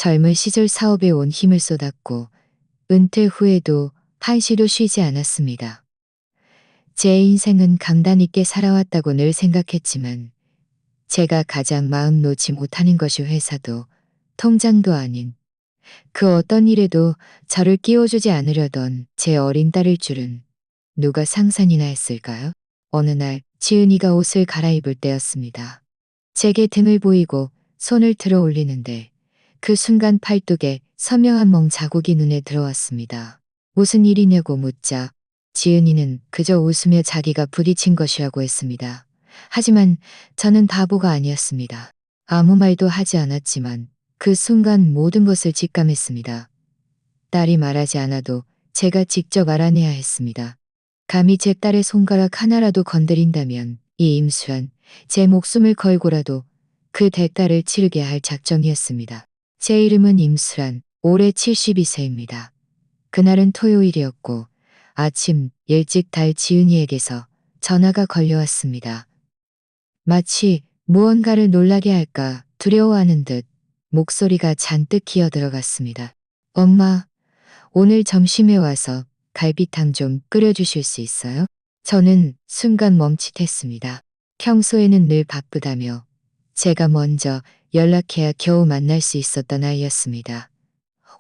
젊은 시절 사업에 온 힘을 쏟았고 은퇴 후에도 한시도 쉬지 않았습니다. 제 인생은 강단 있게 살아왔다고 늘 생각했지만 제가 가장 마음 놓지 못하는 것이 회사도 통장도 아닌 그 어떤 일에도 저를 끼워주지 않으려던 제 어린 딸일 줄은 누가 상상이나 했을까요? 어느 날 지은이가 옷을 갈아입을 때였습니다. 제게 등을 보이고 손을 들어 올리는데 그 순간 팔뚝에 선명한 멍 자국이 눈에 들어왔습니다. 무슨 일이냐고 묻자 지은이는 그저 웃으며 자기가 부딪힌 것이라고 했습니다. 하지만 저는 바보가 아니었습니다. 아무 말도 하지 않았지만 그 순간 모든 것을 직감했습니다. 딸이 말하지 않아도 제가 직접 알아내야 했습니다. 감히 제 딸의 손가락 하나라도 건드린다면 이 임수연, 제 목숨을 걸고라도 그 대가를 치르게 할 작정이었습니다. 제 이름은 임수란, 올해 72세입니다. 그날은 토요일이었고 아침 일찍 달 지은이에게서 전화가 걸려왔습니다. 마치 무언가를 놀라게 할까 두려워하는 듯 목소리가 잔뜩 기어들어갔습니다. 엄마, 오늘 점심에 와서 갈비탕 좀 끓여주실 수 있어요? 저는 순간 멈칫했습니다. 평소에는 늘 바쁘다며 제가 먼저 연락해야 겨우 만날 수 있었던 아이였습니다.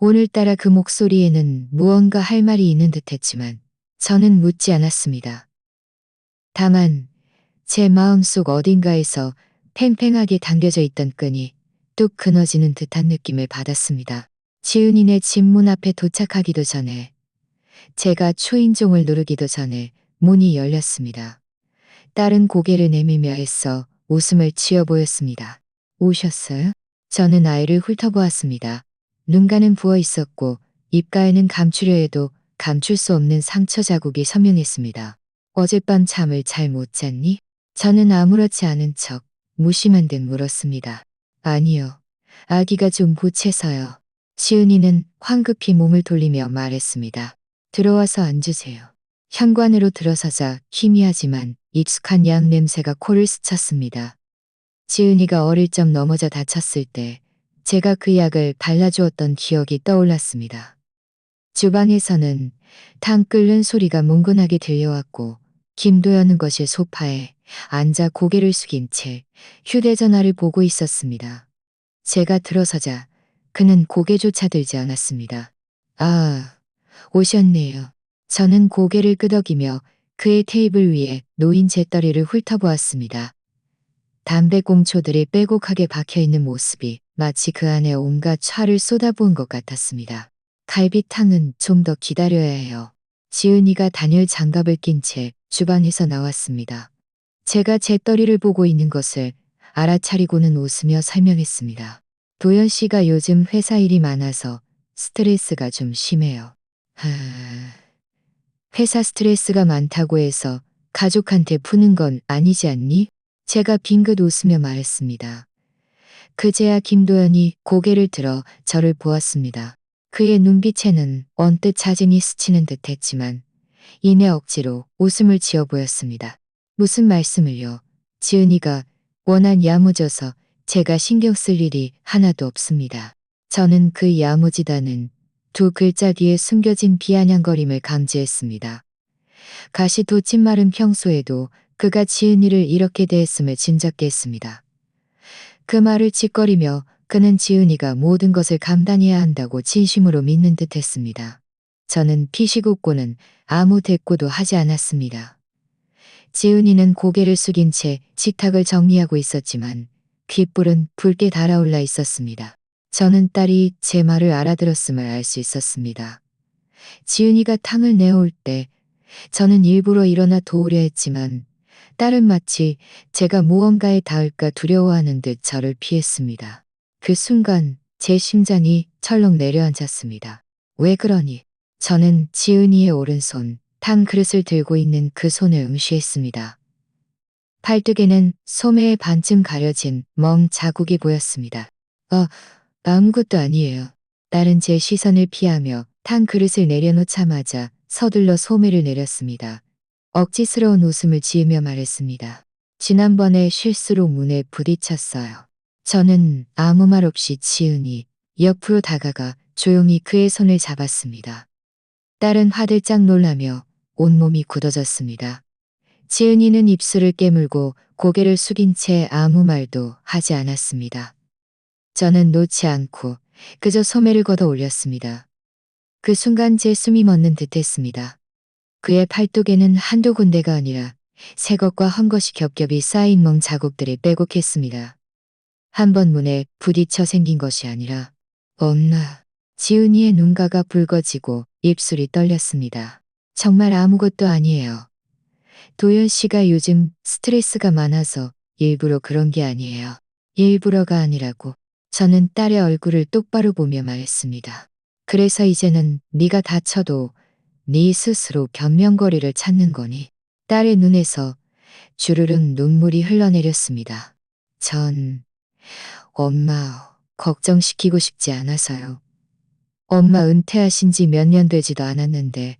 오늘따라 그 목소리에는 무언가 할 말이 있는 듯했지만 저는 묻지 않았습니다. 다만 제 마음속 어딘가에서 팽팽하게 당겨져 있던 끈이 뚝 끊어지는 듯한 느낌을 받았습니다. 지은이네 집 문 앞에 도착하기도 전에 제가 초인종을 누르기도 전에 문이 열렸습니다. 딸은 고개를 내밀며 애써 웃음을 지어 보였습니다. 오셨어요? 저는 아이를 훑어보았습니다. 눈가는 부어 있었고 입가에는 감추려 해도 감출 수 없는 상처 자국이 선명했습니다. 어젯밤 잠을 잘 못 잤니? 저는 아무렇지 않은 척 무심한 듯 물었습니다. 아니요. 아기가 좀 보채서요. 지은이는 황급히 몸을 돌리며 말했습니다. 들어와서 앉으세요. 현관으로 들어서자 희미하지만 익숙한 약 냄새가 코를 스쳤습니다. 지은이가 어릴 적 넘어져 다쳤을 때 제가 그 약을 발라주었던 기억이 떠올랐습니다. 주방에서는 탕 끓는 소리가 뭉근하게 들려왔고 김도연은 거실 소파에 앉아 고개를 숙인 채 휴대전화를 보고 있었습니다. 제가 들어서자 그는 고개조차 들지 않았습니다. 아, 오셨네요. 저는 고개를 끄덕이며 그의 테이블 위에 놓인 재떨이를 훑어보았습니다. 담배꽁초들이 빼곡하게 박혀있는 모습이 마치 그 안에 온갖 차를 쏟아부은 것 같았습니다. 갈비탕은 좀 더 기다려야 해요. 지은이가 단열 장갑을 낀 채 주방에서 나왔습니다. 제가 재떨이를 보고 있는 것을 알아차리고는 웃으며 설명했습니다. 도연 씨가 요즘 회사 일이 많아서 스트레스가 좀 심해요. 회사 스트레스가 많다고 해서 가족한테 푸는 건 아니지 않니? 제가 빙긋 웃으며 말했습니다. 그제야 김도연이 고개를 들어 저를 보았습니다. 그의 눈빛에는 언뜻 자진이 스치는 듯 했지만 이내 억지로 웃음을 지어 보였습니다. 무슨 말씀을요? 지은이가 워낙 야무져서 제가 신경 쓸 일이 하나도 없습니다. 저는 그 야무지다는 두 글자 뒤에 숨겨진 비아냥거림을 감지했습니다. 가시 돋친 말은 평소에도 그가 지은이를 이렇게 대했음을 짐작게 했습니다. 그 말을 짓거리며 그는 지은이가 모든 것을 감당해야 한다고 진심으로 믿는 듯 했습니다. 저는 피식 웃고는 아무 대꾸도 하지 않았습니다. 지은이는 고개를 숙인 채 식탁을 정리하고 있었지만 귓불은 붉게 달아올라 있었습니다. 저는 딸이 제 말을 알아들었음을 알 수 있었습니다. 지은이가 탕을 내어올 때 저는 일부러 일어나 도우려 했지만 딸은 마치 제가 무언가에 닿을까 두려워하는 듯 저를 피했습니다. 그 순간 제 심장이 철렁 내려앉았습니다. 왜 그러니? 저는 지은이의 오른손, 탕 그릇을 들고 있는 그 손을 응시했습니다. 팔뚝에는 소매에 반쯤 가려진 멍 자국이 보였습니다. 아무것도 아니에요. 딸은 제 시선을 피하며 탕 그릇을 내려놓자마자 서둘러 소매를 내렸습니다. 억지스러운 웃음을 지으며 말했습니다. 지난번에 실수로 문에 부딪혔어요. 저는 아무 말 없이 지은이, 옆으로 다가가 조용히 그의 손을 잡았습니다. 딸은 화들짝 놀라며 온몸이 굳어졌습니다. 지은이는 입술을 깨물고 고개를 숙인 채 아무 말도 하지 않았습니다. 저는 놓지 않고 그저 소매를 걷어 올렸습니다. 그 순간 제 숨이 멎는 듯했습니다. 그의 팔뚝에는 한두 군데가 아니라 새 것과 헌 것이 겹겹이 쌓인 멍 자국들이 빼곡했습니다. 한 번 문에 부딪혀 생긴 것이 아니라 엄마. 지은이의 눈가가 붉어지고 입술이 떨렸습니다. 정말 아무것도 아니에요. 도연 씨가 요즘 스트레스가 많아서 일부러 그런 게 아니에요. 일부러가 아니라고. 저는 딸의 얼굴을 똑바로 보며 말했습니다. 그래서 이제는 네가 다쳐도 네 스스로 변명거리를 찾는 거니. 딸의 눈에서 주르륵 눈물이 흘러내렸습니다. 전 엄마 걱정시키고 싶지 않아서요. 엄마 은퇴하신 지 몇 년 되지도 않았는데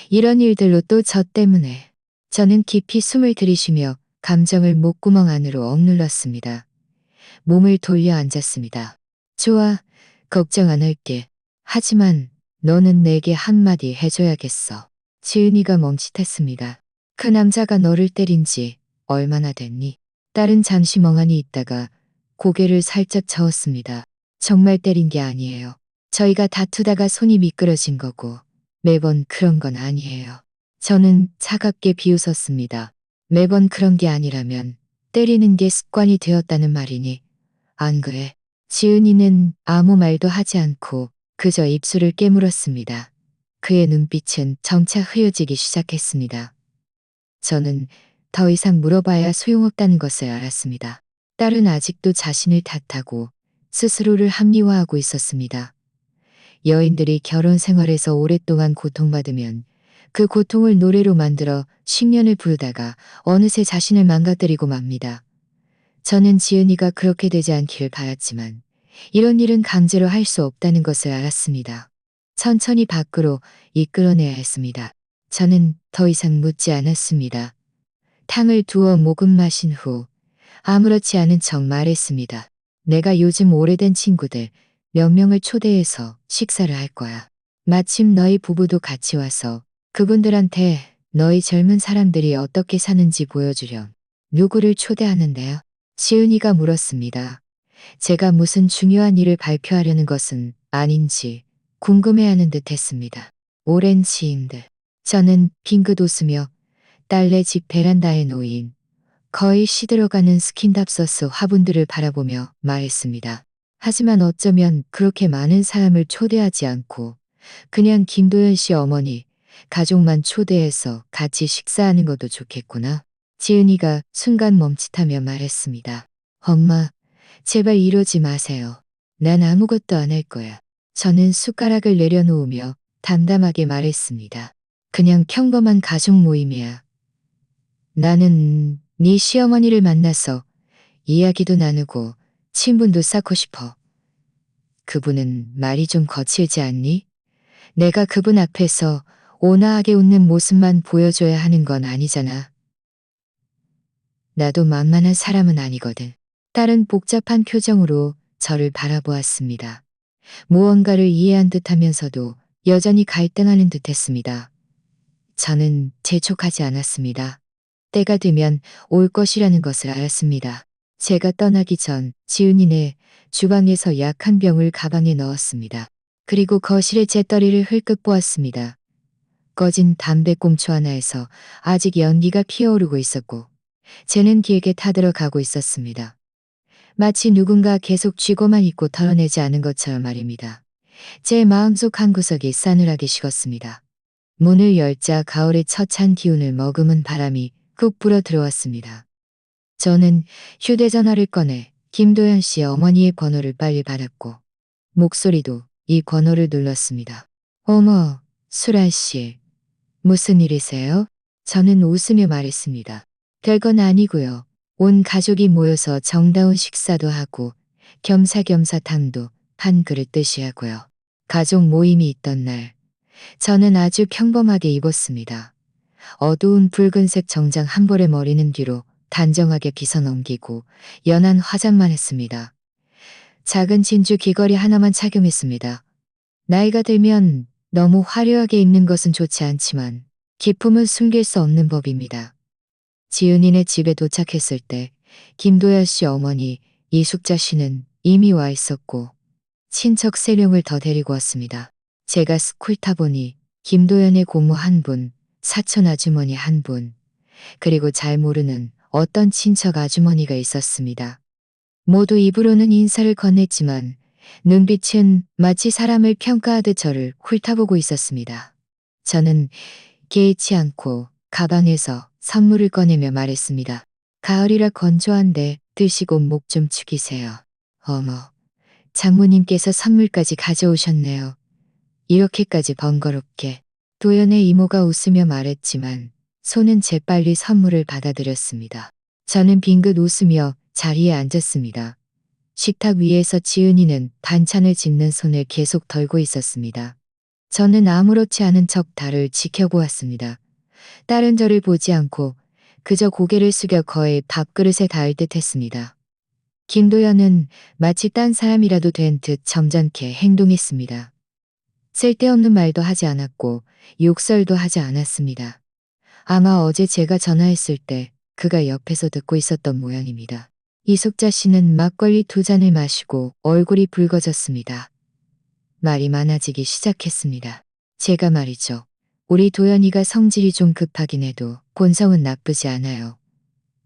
이런 일들로 또 저 때문에. 저는 깊이 숨을 들이쉬며 감정을 목구멍 안으로 억눌렀습니다. 몸을 돌려 앉았습니다. 좋아, 걱정 안 할게. 하지만 너는 내게 한마디 해줘야겠어. 지은이가 멈칫했습니다. 그 남자가 너를 때린 지 얼마나 됐니? 딸은 잠시 멍하니 있다가 고개를 살짝 저었습니다. 정말 때린 게 아니에요. 저희가 다투다가 손이 미끄러진 거고 매번 그런 건 아니에요. 저는 차갑게 비웃었습니다. 매번 그런 게 아니라면 때리는 게 습관이 되었다는 말이니. 안 그래? 지은이는 아무 말도 하지 않고 그저 입술을 깨물었습니다. 그의 눈빛은 점차 흐려지기 시작했습니다. 저는 더 이상 물어봐야 소용없다는 것을 알았습니다. 딸은 아직도 자신을 탓하고 스스로를 합리화하고 있었습니다. 여인들이 결혼 생활에서 오랫동안 고통받으면 그 고통을 노래로 만들어 식년을 부르다가 어느새 자신을 망가뜨리고 맙니다. 저는 지은이가 그렇게 되지 않기를 바랐지만 이런 일은 강제로 할 수 없다는 것을 알았습니다. 천천히 밖으로 이끌어내야 했습니다. 저는 더 이상 묻지 않았습니다. 탕을 두어 모금 마신 후 아무렇지 않은 척 말했습니다. 내가 요즘 오래된 친구들 몇 명을 초대해서 식사를 할 거야. 마침 너희 부부도 같이 와서 그분들한테 너희 젊은 사람들이 어떻게 사는지 보여주렴. 누구를 초대하는데요? 지은이가 물었습니다. 제가 무슨 중요한 일을 발표하려는 것은 아닌지 궁금해하는 듯 했습니다. 오랜 지인들. 저는 빙긋 웃으며 딸네 집 베란다에 놓인 거의 시들어가는 스킨답서스 화분들을 바라보며 말했습니다. 하지만 어쩌면 그렇게 많은 사람을 초대하지 않고 그냥 김도연 씨 어머니, 가족만 초대해서 같이 식사하는 것도 좋겠구나. 지은이가 순간 멈칫하며 말했습니다. 엄마, 제발 이러지 마세요. 난 아무것도 안 할 거야. 저는 숟가락을 내려놓으며 담담하게 말했습니다. 그냥 평범한 가족 모임이야. 나는 네 시어머니를 만나서 이야기도 나누고 친분도 쌓고 싶어. 그분은 말이 좀 거칠지 않니? 내가 그분 앞에서 온화하게 웃는 모습만 보여줘야 하는 건 아니잖아. 나도 만만한 사람은 아니거든. 딸은 복잡한 표정으로 저를 바라보았습니다. 무언가를 이해한 듯하면서도 여전히 갈등하는 듯했습니다. 저는 재촉하지 않았습니다. 때가 되면 올 것이라는 것을 알았습니다. 제가 떠나기 전 지은이네 주방에서 약 한 병을 가방에 넣었습니다. 그리고 거실에 재떨이를 흘끗 보았습니다. 꺼진 담배꽁초 하나에서 아직 연기가 피어오르고 있었고 쟤는 길게 타들어 가고 있었습니다. 마치 누군가 계속 쥐고만 있고 털어내지 않은 것처럼 말입니다. 제 마음속 한구석이 싸늘하게 식었습니다. 문을 열자 가을의 처찬 기운을 머금은 바람이 쿡 불어 들어왔습니다. 저는 휴대전화를 꺼내 김도연 씨 어머니의 번호를 빨리 받았고 목소리도 이 번호를 눌렀습니다. 어머, 수란 씨. 무슨 일이세요? 저는 웃으며 말했습니다. 별건 아니고요. 온 가족이 모여서 정다운 식사도 하고 겸사겸사 탕도 한 그릇 드시하고요. 가족 모임이 있던 날 저는 아주 평범하게 입었습니다. 어두운 붉은색 정장 한 벌의 머리는 뒤로 단정하게 빗어 넘기고 연한 화장만 했습니다. 작은 진주 귀걸이 하나만 착용했습니다. 나이가 들면 너무 화려하게 입는 것은 좋지 않지만 기품은 숨길 수 없는 법입니다. 지은이네 집에 도착했을 때 김도연 씨 어머니 이숙자 씨는 이미 와 있었고 친척 3명을 더 데리고 왔습니다. 제가 스쿨 타보니 김도연의 고모 한 분, 사촌 아주머니 한 분, 그리고 잘 모르는 어떤 친척 아주머니가 있었습니다. 모두 입으로는 인사를 건넸지만 눈빛은 마치 사람을 평가하듯 저를 훑어보고 있었습니다. 저는 개의치 않고 가방에서 선물을 꺼내며 말했습니다. 가을이라 건조한데 드시고 목 좀 축이세요. 어머, 장모님께서 선물까지 가져오셨네요. 이렇게까지 번거롭게. 도연의 이모가 웃으며 말했지만 손은 재빨리 선물을 받아들였습니다. 저는 빙긋 웃으며 자리에 앉았습니다. 식탁 위에서 지은이는 반찬을 집는 손을 계속 덜고 있었습니다. 저는 아무렇지 않은 척 달을 지켜보았습니다. 딸은 저를 보지 않고 그저 고개를 숙여 거의 밥그릇에 닿을 듯 했습니다. 김도연은 마치 딴 사람이라도 된 듯 점잖게 행동했습니다. 쓸데없는 말도 하지 않았고 욕설도 하지 않았습니다. 아마 어제 제가 전화했을 때 그가 옆에서 듣고 있었던 모양입니다. 이숙자 씨는 막걸리 2잔을 마시고 얼굴이 붉어졌습니다. 말이 많아지기 시작했습니다. 제가 말이죠. 우리 도연이가 성질이 좀 급하긴 해도 본성은 나쁘지 않아요.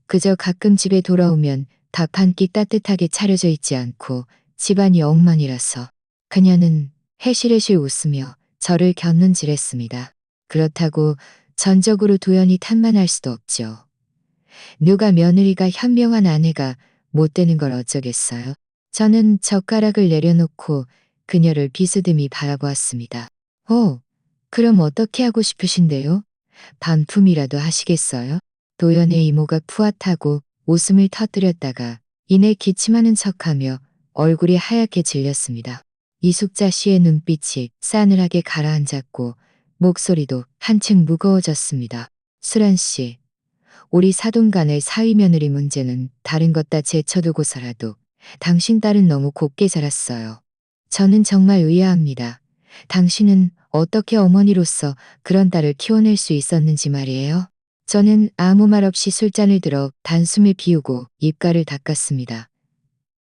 그저 가끔 집에 돌아오면 밥 한 끼 따뜻하게 차려져 있지 않고 집안이 엉망이라서. 그녀는 해실해실 웃으며 저를 곁눈질했습니다. 그렇다고 전적으로 도연이 탓만할 수도 없죠. 누가 며느리가 현명한 아내가 못 되는 걸 어쩌겠어요. 저는 젓가락을 내려놓고 그녀를 비스듬히 바라보았습니다. 그럼 어떻게 하고 싶으신데요? 반품이라도 하시겠어요? 도연의 이모가 푸앗하고 웃음을 터뜨렸다가 이내 기침하는 척하며 얼굴이 하얗게 질렸습니다. 이숙자 씨의 눈빛이 싸늘하게 가라앉았고 목소리도 한층 무거워졌습니다. 수란 씨, 우리 사돈간의 사위 며느리 문제는 다른 것 다 제쳐두고서라도 당신 딸은 너무 곱게 자랐어요. 저는 정말 의아합니다. 당신은 어떻게 어머니로서 그런 딸을 키워낼 수 있었는지 말이에요. 저는 아무 말 없이 술잔을 들어 단숨에 비우고 입가를 닦았습니다.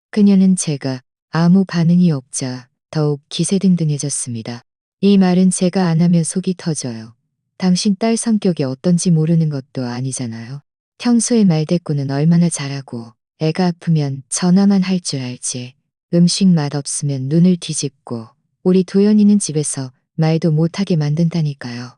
그녀는 제가 아무 반응이 없자 더욱 기세등등해졌습니다. 이 말은 제가 안 하면 속이 터져요. 당신 딸 성격이 어떤지 모르는 것도 아니잖아요. 평소에 말대꾸는 얼마나 잘하고 애가 아프면 전화만 할 줄 알지. 음식 맛 없으면 눈을 뒤집고 우리 도연이는 집에서 말도 못하게 만든다니까요.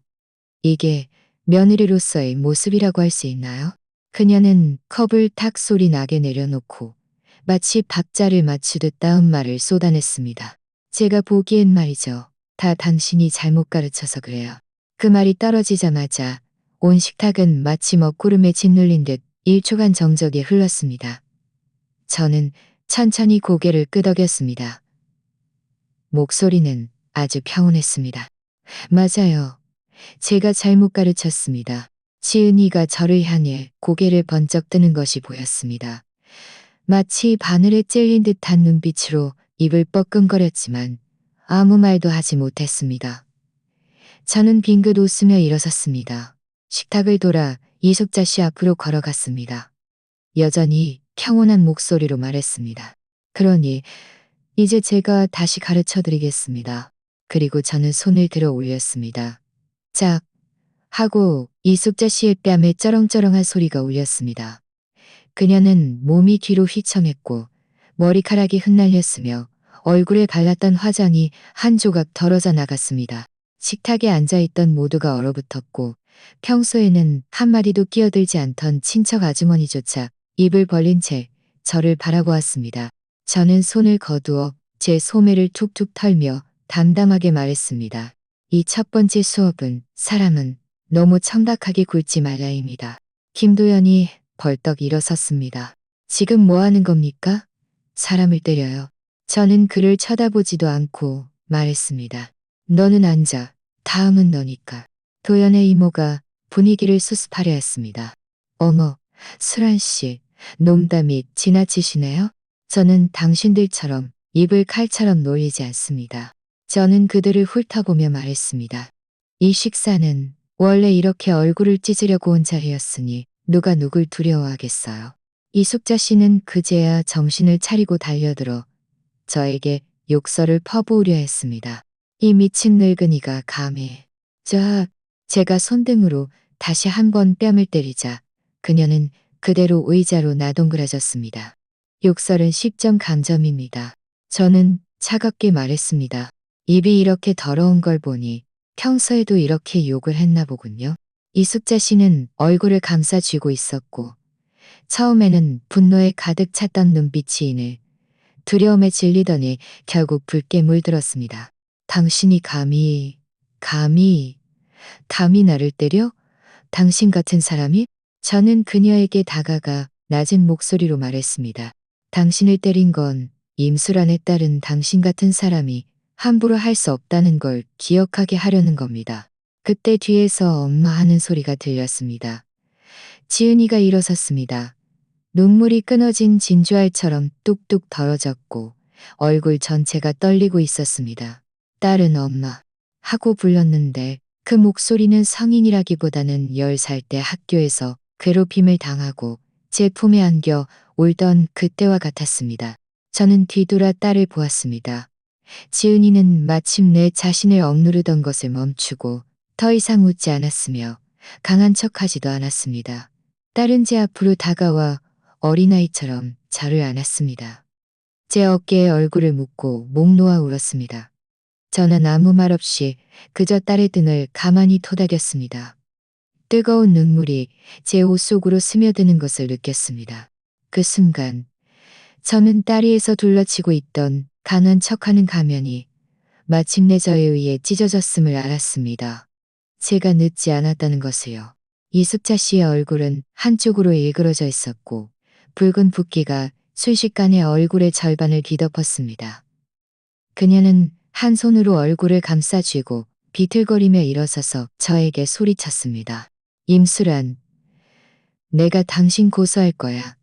이게 며느리로서의 모습이라고 할 수 있나요? 그녀는 컵을 탁 소리 나게 내려놓고 마치 밥자를 맞추듯 다음 말을 쏟아냈습니다. 제가 보기엔 말이죠. 다 당신이 잘못 가르쳐서 그래요. 그 말이 떨어지자마자 온 식탁은 마치 먹구름에 짓눌린 듯 1초간 정적이 흘렀습니다. 저는 천천히 고개를 끄덕였습니다. 목소리는 아주 평온했습니다. 맞아요. 제가 잘못 가르쳤습니다. 지은이가 저를 향해 고개를 번쩍 드는 것이 보였습니다. 마치 바늘에 찔린 듯한 눈빛으로 입을 뻐끔거렸지만 아무 말도 하지 못했습니다. 저는 빙긋 웃으며 일어섰습니다. 식탁을 돌아 이숙자 씨 앞으로 걸어갔습니다. 여전히 평온한 목소리로 말했습니다. 그러니 이제 제가 다시 가르쳐 드리겠습니다. 그리고 저는 손을 들어 올렸습니다. 짝! 하고 이숙자 씨의 뺨에 쩌렁쩌렁한 소리가 울렸습니다. 그녀는 몸이 뒤로 휘청했고 머리카락이 흩날렸으며 얼굴에 발랐던 화장이 한 조각 덜어져 나갔습니다. 식탁에 앉아있던 모두가 얼어붙었고 평소에는 한마디도 끼어들지 않던 친척 아주머니조차 입을 벌린 채 저를 바라보았습니다. 저는 손을 거두어 제 소매를 툭툭 털며 담담하게 말했습니다. 이 첫 번째 수업은 사람은 너무 청박하게 굴지 말라입니다. 김도연이 벌떡 일어섰습니다. 지금 뭐 하는 겁니까? 사람을 때려요. 저는 그를 쳐다보지도 않고 말했습니다. 너는 앉아. 다음은 너니까. 도연의 이모가 분위기를 수습하려 했습니다. 어머, 수란 씨, 농담이 지나치시네요. 저는 당신들처럼 입을 칼처럼 놀리지 않습니다. 저는 그들을 훑어보며 말했습니다. 이 식사는 원래 이렇게 얼굴을 찢으려고 온 자리였으니 누가 누굴 두려워하겠어요. 이숙자 씨는 그제야 정신을 차리고 달려들어 저에게 욕설을 퍼부으려 했습니다. 이 미친 늙은이가 감히. 제가 손등으로 다시 한 번 뺨을 때리자 그녀는 그대로 의자로 나동그라졌습니다. 욕설은 10점 감점입니다. 저는 차갑게 말했습니다. 입이 이렇게 더러운 걸 보니 평소에도 이렇게 욕을 했나 보군요. 이숙자 씨는 얼굴을 감싸 쥐고 있었고 처음에는 분노에 가득 찼던 눈빛이 이내 두려움에 질리더니 결국 붉게 물들었습니다. 당신이 감히 나를 때려? 당신 같은 사람이? 저는 그녀에게 다가가 낮은 목소리로 말했습니다. 당신을 때린 건 임수란에 따른 당신 같은 사람이 함부로 할 수 없다는 걸 기억하게 하려는 겁니다. 그때 뒤에서 엄마 하는 소리가 들렸습니다. 지은이가 일어섰습니다. 눈물이 끊어진 진주알처럼 뚝뚝 벌어졌고 얼굴 전체가 떨리고 있었습니다. 딸은 엄마 하고 불렀는데 그 목소리는 성인이라기보다는 10살 때 학교에서 괴롭힘을 당하고 제 품에 안겨 울던 그때와 같았습니다. 저는 뒤돌아 딸을 보았습니다. 지은이는 마침내 자신을 억누르던 것을 멈추고 더 이상 웃지 않았으며 강한 척하지도 않았습니다. 딸은 제 앞으로 다가와 어린아이처럼 저를 안았습니다. 제 어깨에 얼굴을 묻고 목 놓아 울었습니다. 저는 아무 말 없이 그저 딸의 등을 가만히 토닥였습니다. 뜨거운 눈물이 제 옷 속으로 스며드는 것을 느꼈습니다. 그 순간 저는 다리에서 둘러치고 있던 강한 척하는 가면이 마침내 저에 의해 찢어졌음을 알았습니다. 제가 늦지 않았다는 것을요. 이숙자 씨의 얼굴은 한쪽으로 일그러져 있었고 붉은 붓기가 순식간에 얼굴의 절반을 뒤덮었습니다. 그녀는 한 손으로 얼굴을 감싸 쥐고 비틀거리며 일어서서 저에게 소리쳤습니다. 임수란, 내가 당신 고소할 거야.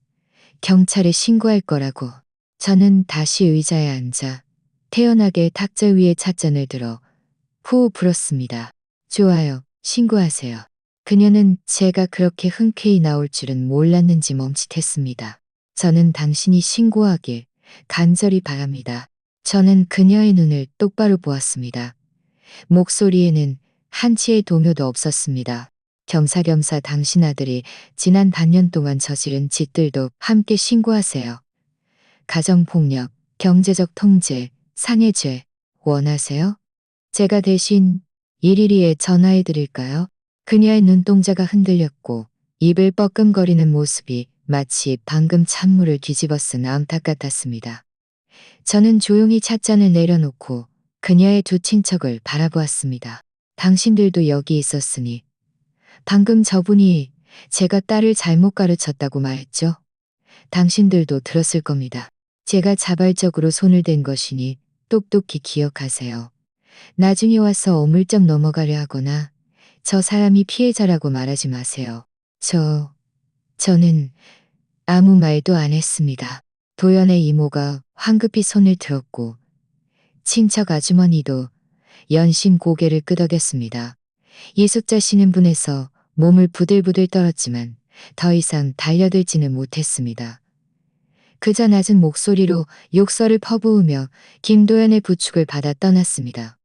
경찰에 신고할 거라고. 저는 다시 의자에 앉아 태연하게 탁자 위에 찻잔을 들어 후 불었습니다. 좋아요. 신고하세요. 그녀는 제가 그렇게 흔쾌히 나올 줄은 몰랐는지 멈칫했습니다. 저는 당신이 신고하길 간절히 바랍니다. 저는 그녀의 눈을 똑바로 보았습니다. 목소리에는 한치의 동요도 없었습니다. 겸사겸사 당신 아들이 지난 반년 동안 저지른 짓들도 함께 신고하세요. 가정폭력, 경제적 통제, 상해죄 원하세요? 제가 대신 일일이에 전화해 드릴까요? 그녀의 눈동자가 흔들렸고 입을 뻐끔거리는 모습이 마치 방금 찬물을 뒤집어 쓴 암탉 같았습니다. 저는 조용히 찻잔을 내려놓고 그녀의 두 친척을 바라보았습니다. 당신들도 여기 있었으니 방금 저분이 제가 딸을 잘못 가르쳤다고 말했죠? 당신들도 들었을 겁니다. 제가 자발적으로 손을 댄 것이니 똑똑히 기억하세요. 나중에 와서 어물쩍 넘어가려 하거나 저 사람이 피해자라고 말하지 마세요. 저는 아무 말도 안 했습니다. 도연의 이모가 황급히 손을 들었고 친척 아주머니도 연신 고개를 끄덕였습니다. 이숙자 씨는 분해서 몸을 부들부들 떨었지만 더 이상 달려들지는 못했습니다. 그저 낮은 목소리로 욕설을 퍼부으며 김도연의 부축을 받아 떠났습니다.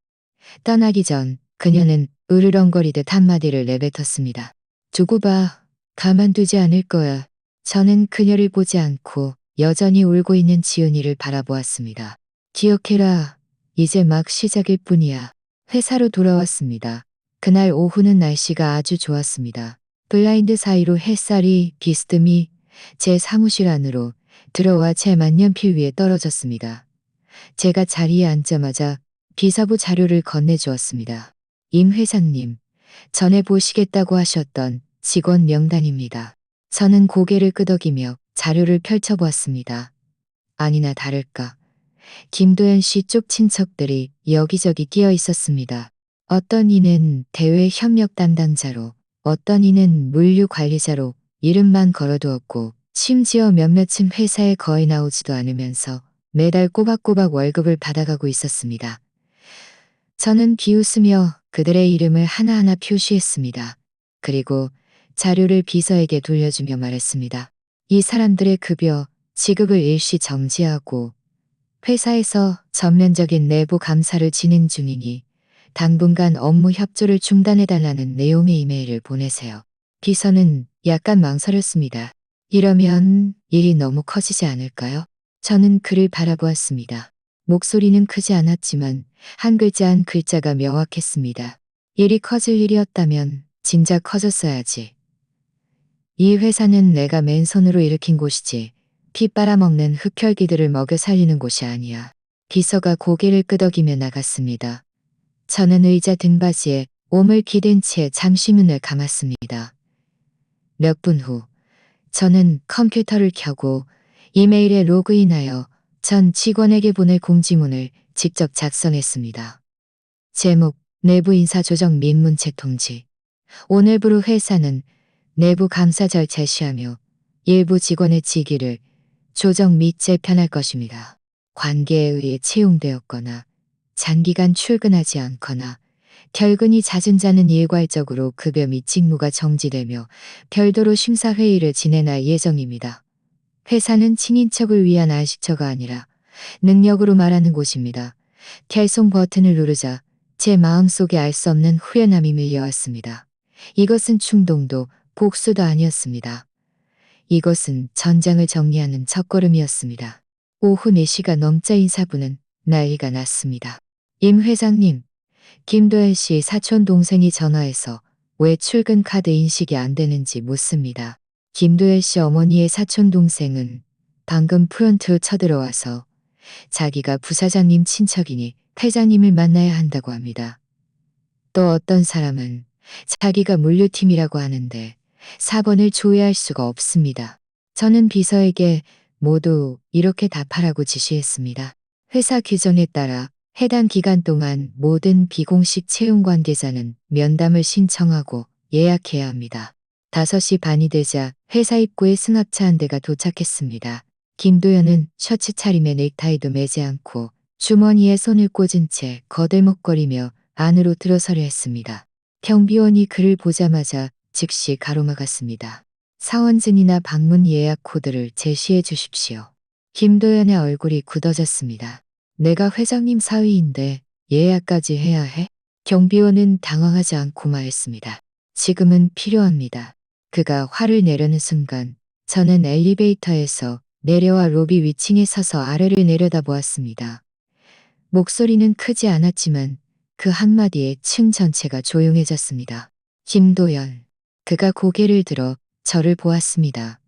떠나기 전 그녀는 으르렁거리듯 한마디를 내뱉었습니다. 두고 봐. 가만두지 않을 거야. 저는 그녀를 보지 않고 여전히 울고 있는 지은이를 바라보았습니다. 기억해라. 이제 막 시작일 뿐이야. 회사로 돌아왔습니다. 그날 오후는 날씨가 아주 좋았습니다. 블라인드 사이로 햇살이 비스듬히 제 사무실 안으로 들어와 제 만년필 위에 떨어졌습니다. 제가 자리에 앉자마자 비서부 자료를 건네주었습니다. 임 회장님, 전에 보시겠다고 하셨던 직원 명단입니다. 저는 고개를 끄덕이며 자료를 펼쳐보았습니다. 아니나 다를까. 김도연 씨 쪽 친척들이 여기저기 끼어 있었습니다. 어떤 이는 대외 협력 담당자로, 어떤 이는 물류 관리자로 이름만 걸어두었고 심지어 몇몇은 회사에 거의 나오지도 않으면서 매달 꼬박꼬박 월급을 받아가고 있었습니다. 저는 비웃으며 그들의 이름을 하나하나 표시했습니다. 그리고 자료를 비서에게 돌려주며 말했습니다. 이 사람들의 급여, 지급을 일시 정지하고 회사에서 전면적인 내부 감사를 진행 중이니 당분간 업무 협조를 중단해달라는 내용의 이메일을 보내세요. 비서는 약간 망설였습니다. 이러면 일이 너무 커지지 않을까요? 저는 그를 바라보았습니다. 목소리는 크지 않았지만 한 글자 한 글자가 명확했습니다. 일이 커질 일이었다면 진작 커졌어야지. 이 회사는 내가 맨손으로 일으킨 곳이지 피 빨아먹는 흡혈귀들을 먹여 살리는 곳이 아니야. 비서가 고개를 끄덕이며 나갔습니다. 저는 의자 등받이에 몸을 기댄 채 잠시 눈을 감았습니다. 몇 분 후 저는 컴퓨터를 켜고 이메일에 로그인하여 전 직원에게 보낼 공지문을 직접 작성했습니다. 제목, 내부 인사조정 및 문책 통지. 오늘부로 회사는 내부 감사 절차 시하며 일부 직원의 직위를 조정 및 재편할 것입니다. 관계에 의해 채용되었거나 장기간 출근하지 않거나 결근이 잦은 자는 일괄적으로 급여 및 직무가 정지되며 별도로 심사회의를 진행할 예정입니다. 회사는 친인척을 위한 안식처가 아니라 능력으로 말하는 곳입니다. 결송 버튼을 누르자 제 마음속에 알 수 없는 후련함이 밀려왔습니다. 이것은 충동도 복수도 아니었습니다. 이것은 전장을 정리하는 첫걸음이었습니다. 오후 4시가 넘자 인사부는 난리가 났습니다. 임 회장님, 김도현 씨 사촌 동생이 전화해서 왜 출근 카드 인식이 안 되는지 묻습니다. 김도현 씨 어머니의 사촌 동생은 방금 프런트로 쳐들어와서 자기가 부사장님 친척이니 회장님을 만나야 한다고 합니다. 또 어떤 사람은 자기가 물류팀이라고 하는데 4번을 조회할 수가 없습니다. 저는 비서에게 모두 이렇게 답하라고 지시했습니다. 회사 규정에 따라 해당 기간 동안 모든 비공식 채용 관계자는 면담을 신청하고 예약해야 합니다. 5시 반이 되자 회사 입구에 승합차 한 대가 도착했습니다. 김도연은 셔츠 차림에 넥타이도 매지 않고 주머니에 손을 꽂은 채 거들먹거리며 안으로 들어서려 했습니다. 경비원이 그를 보자마자 즉시 가로막았습니다. 사원증이나 방문 예약 코드를 제시해 주십시오. 김도연의 얼굴이 굳어졌습니다. 내가 회장님 사위인데 예약까지 해야 해? 경비원은 당황하지 않고 말했습니다. 지금은 필요합니다. 그가 화를 내려는 순간 저는 엘리베이터에서 내려와 로비 위층에 서서 아래를 내려다보았습니다. 목소리는 크지 않았지만 그 한마디에 층 전체가 조용해졌습니다. 김도연. 그가 고개를 들어 저를 보았습니다.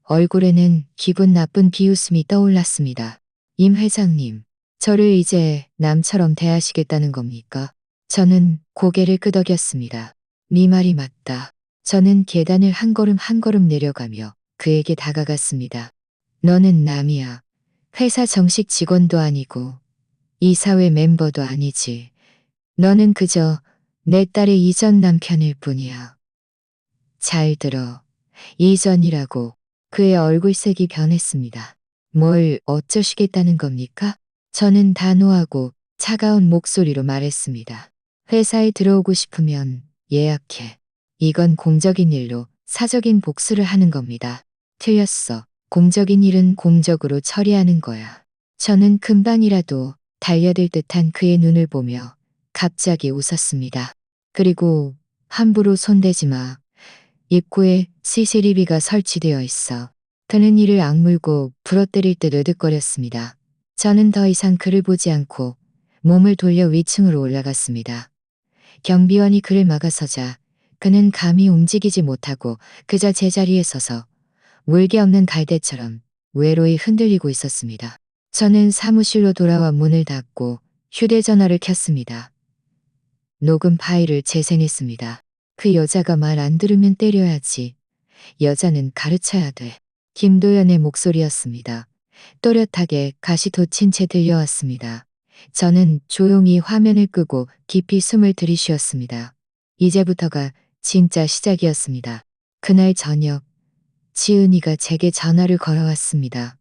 얼굴에는 기분 나쁜 비웃음이 떠올랐습니다. 임 회장님, 저를 이제 남처럼 대하시겠다는 겁니까? 저는 고개를 끄덕였습니다. 네 말이 맞다. 저는 계단을 한 걸음 한 걸음 내려가며 그에게 다가갔습니다. 너는 남이야. 회사 정식 직원도 아니고 이사회 멤버도 아니지. 너는 그저 내 딸의 이전 남편일 뿐이야. 잘 들어. 이전이라고. 그의 얼굴색이 변했습니다. 뭘 어쩌시겠다는 겁니까? 저는 단호하고 차가운 목소리로 말했습니다. 회사에 들어오고 싶으면 예약해. 이건 공적인 일로 사적인 복수를 하는 겁니다. 틀렸어. 공적인 일은 공적으로 처리하는 거야. 저는 금방이라도 달려들 듯한 그의 눈을 보며 갑자기 웃었습니다. 그리고 함부로 손대지 마. 입구에 CCTV가 설치되어 있어. 그는 이를 악물고 부러뜨릴 듯 으득거렸습니다. 저는 더 이상 그를 보지 않고 몸을 돌려 위층으로 올라갔습니다. 경비원이 그를 막아서자 그는 감히 움직이지 못하고 그저 제자리에 서서 물기 없는 갈대처럼 외로이 흔들리고 있었습니다. 저는 사무실로 돌아와 문을 닫고 휴대전화를 켰습니다. 녹음 파일을 재생했습니다. 그 여자가 말 안 들으면 때려야지. 여자는 가르쳐야 돼. 김도연의 목소리였습니다. 또렷하게 가시 돋친 채 들려왔습니다. 저는 조용히 화면을 끄고 깊이 숨을 들이쉬었습니다. 이제부터가 진짜 시작이었습니다. 그날 저녁 지은이가 제게 전화를 걸어왔습니다.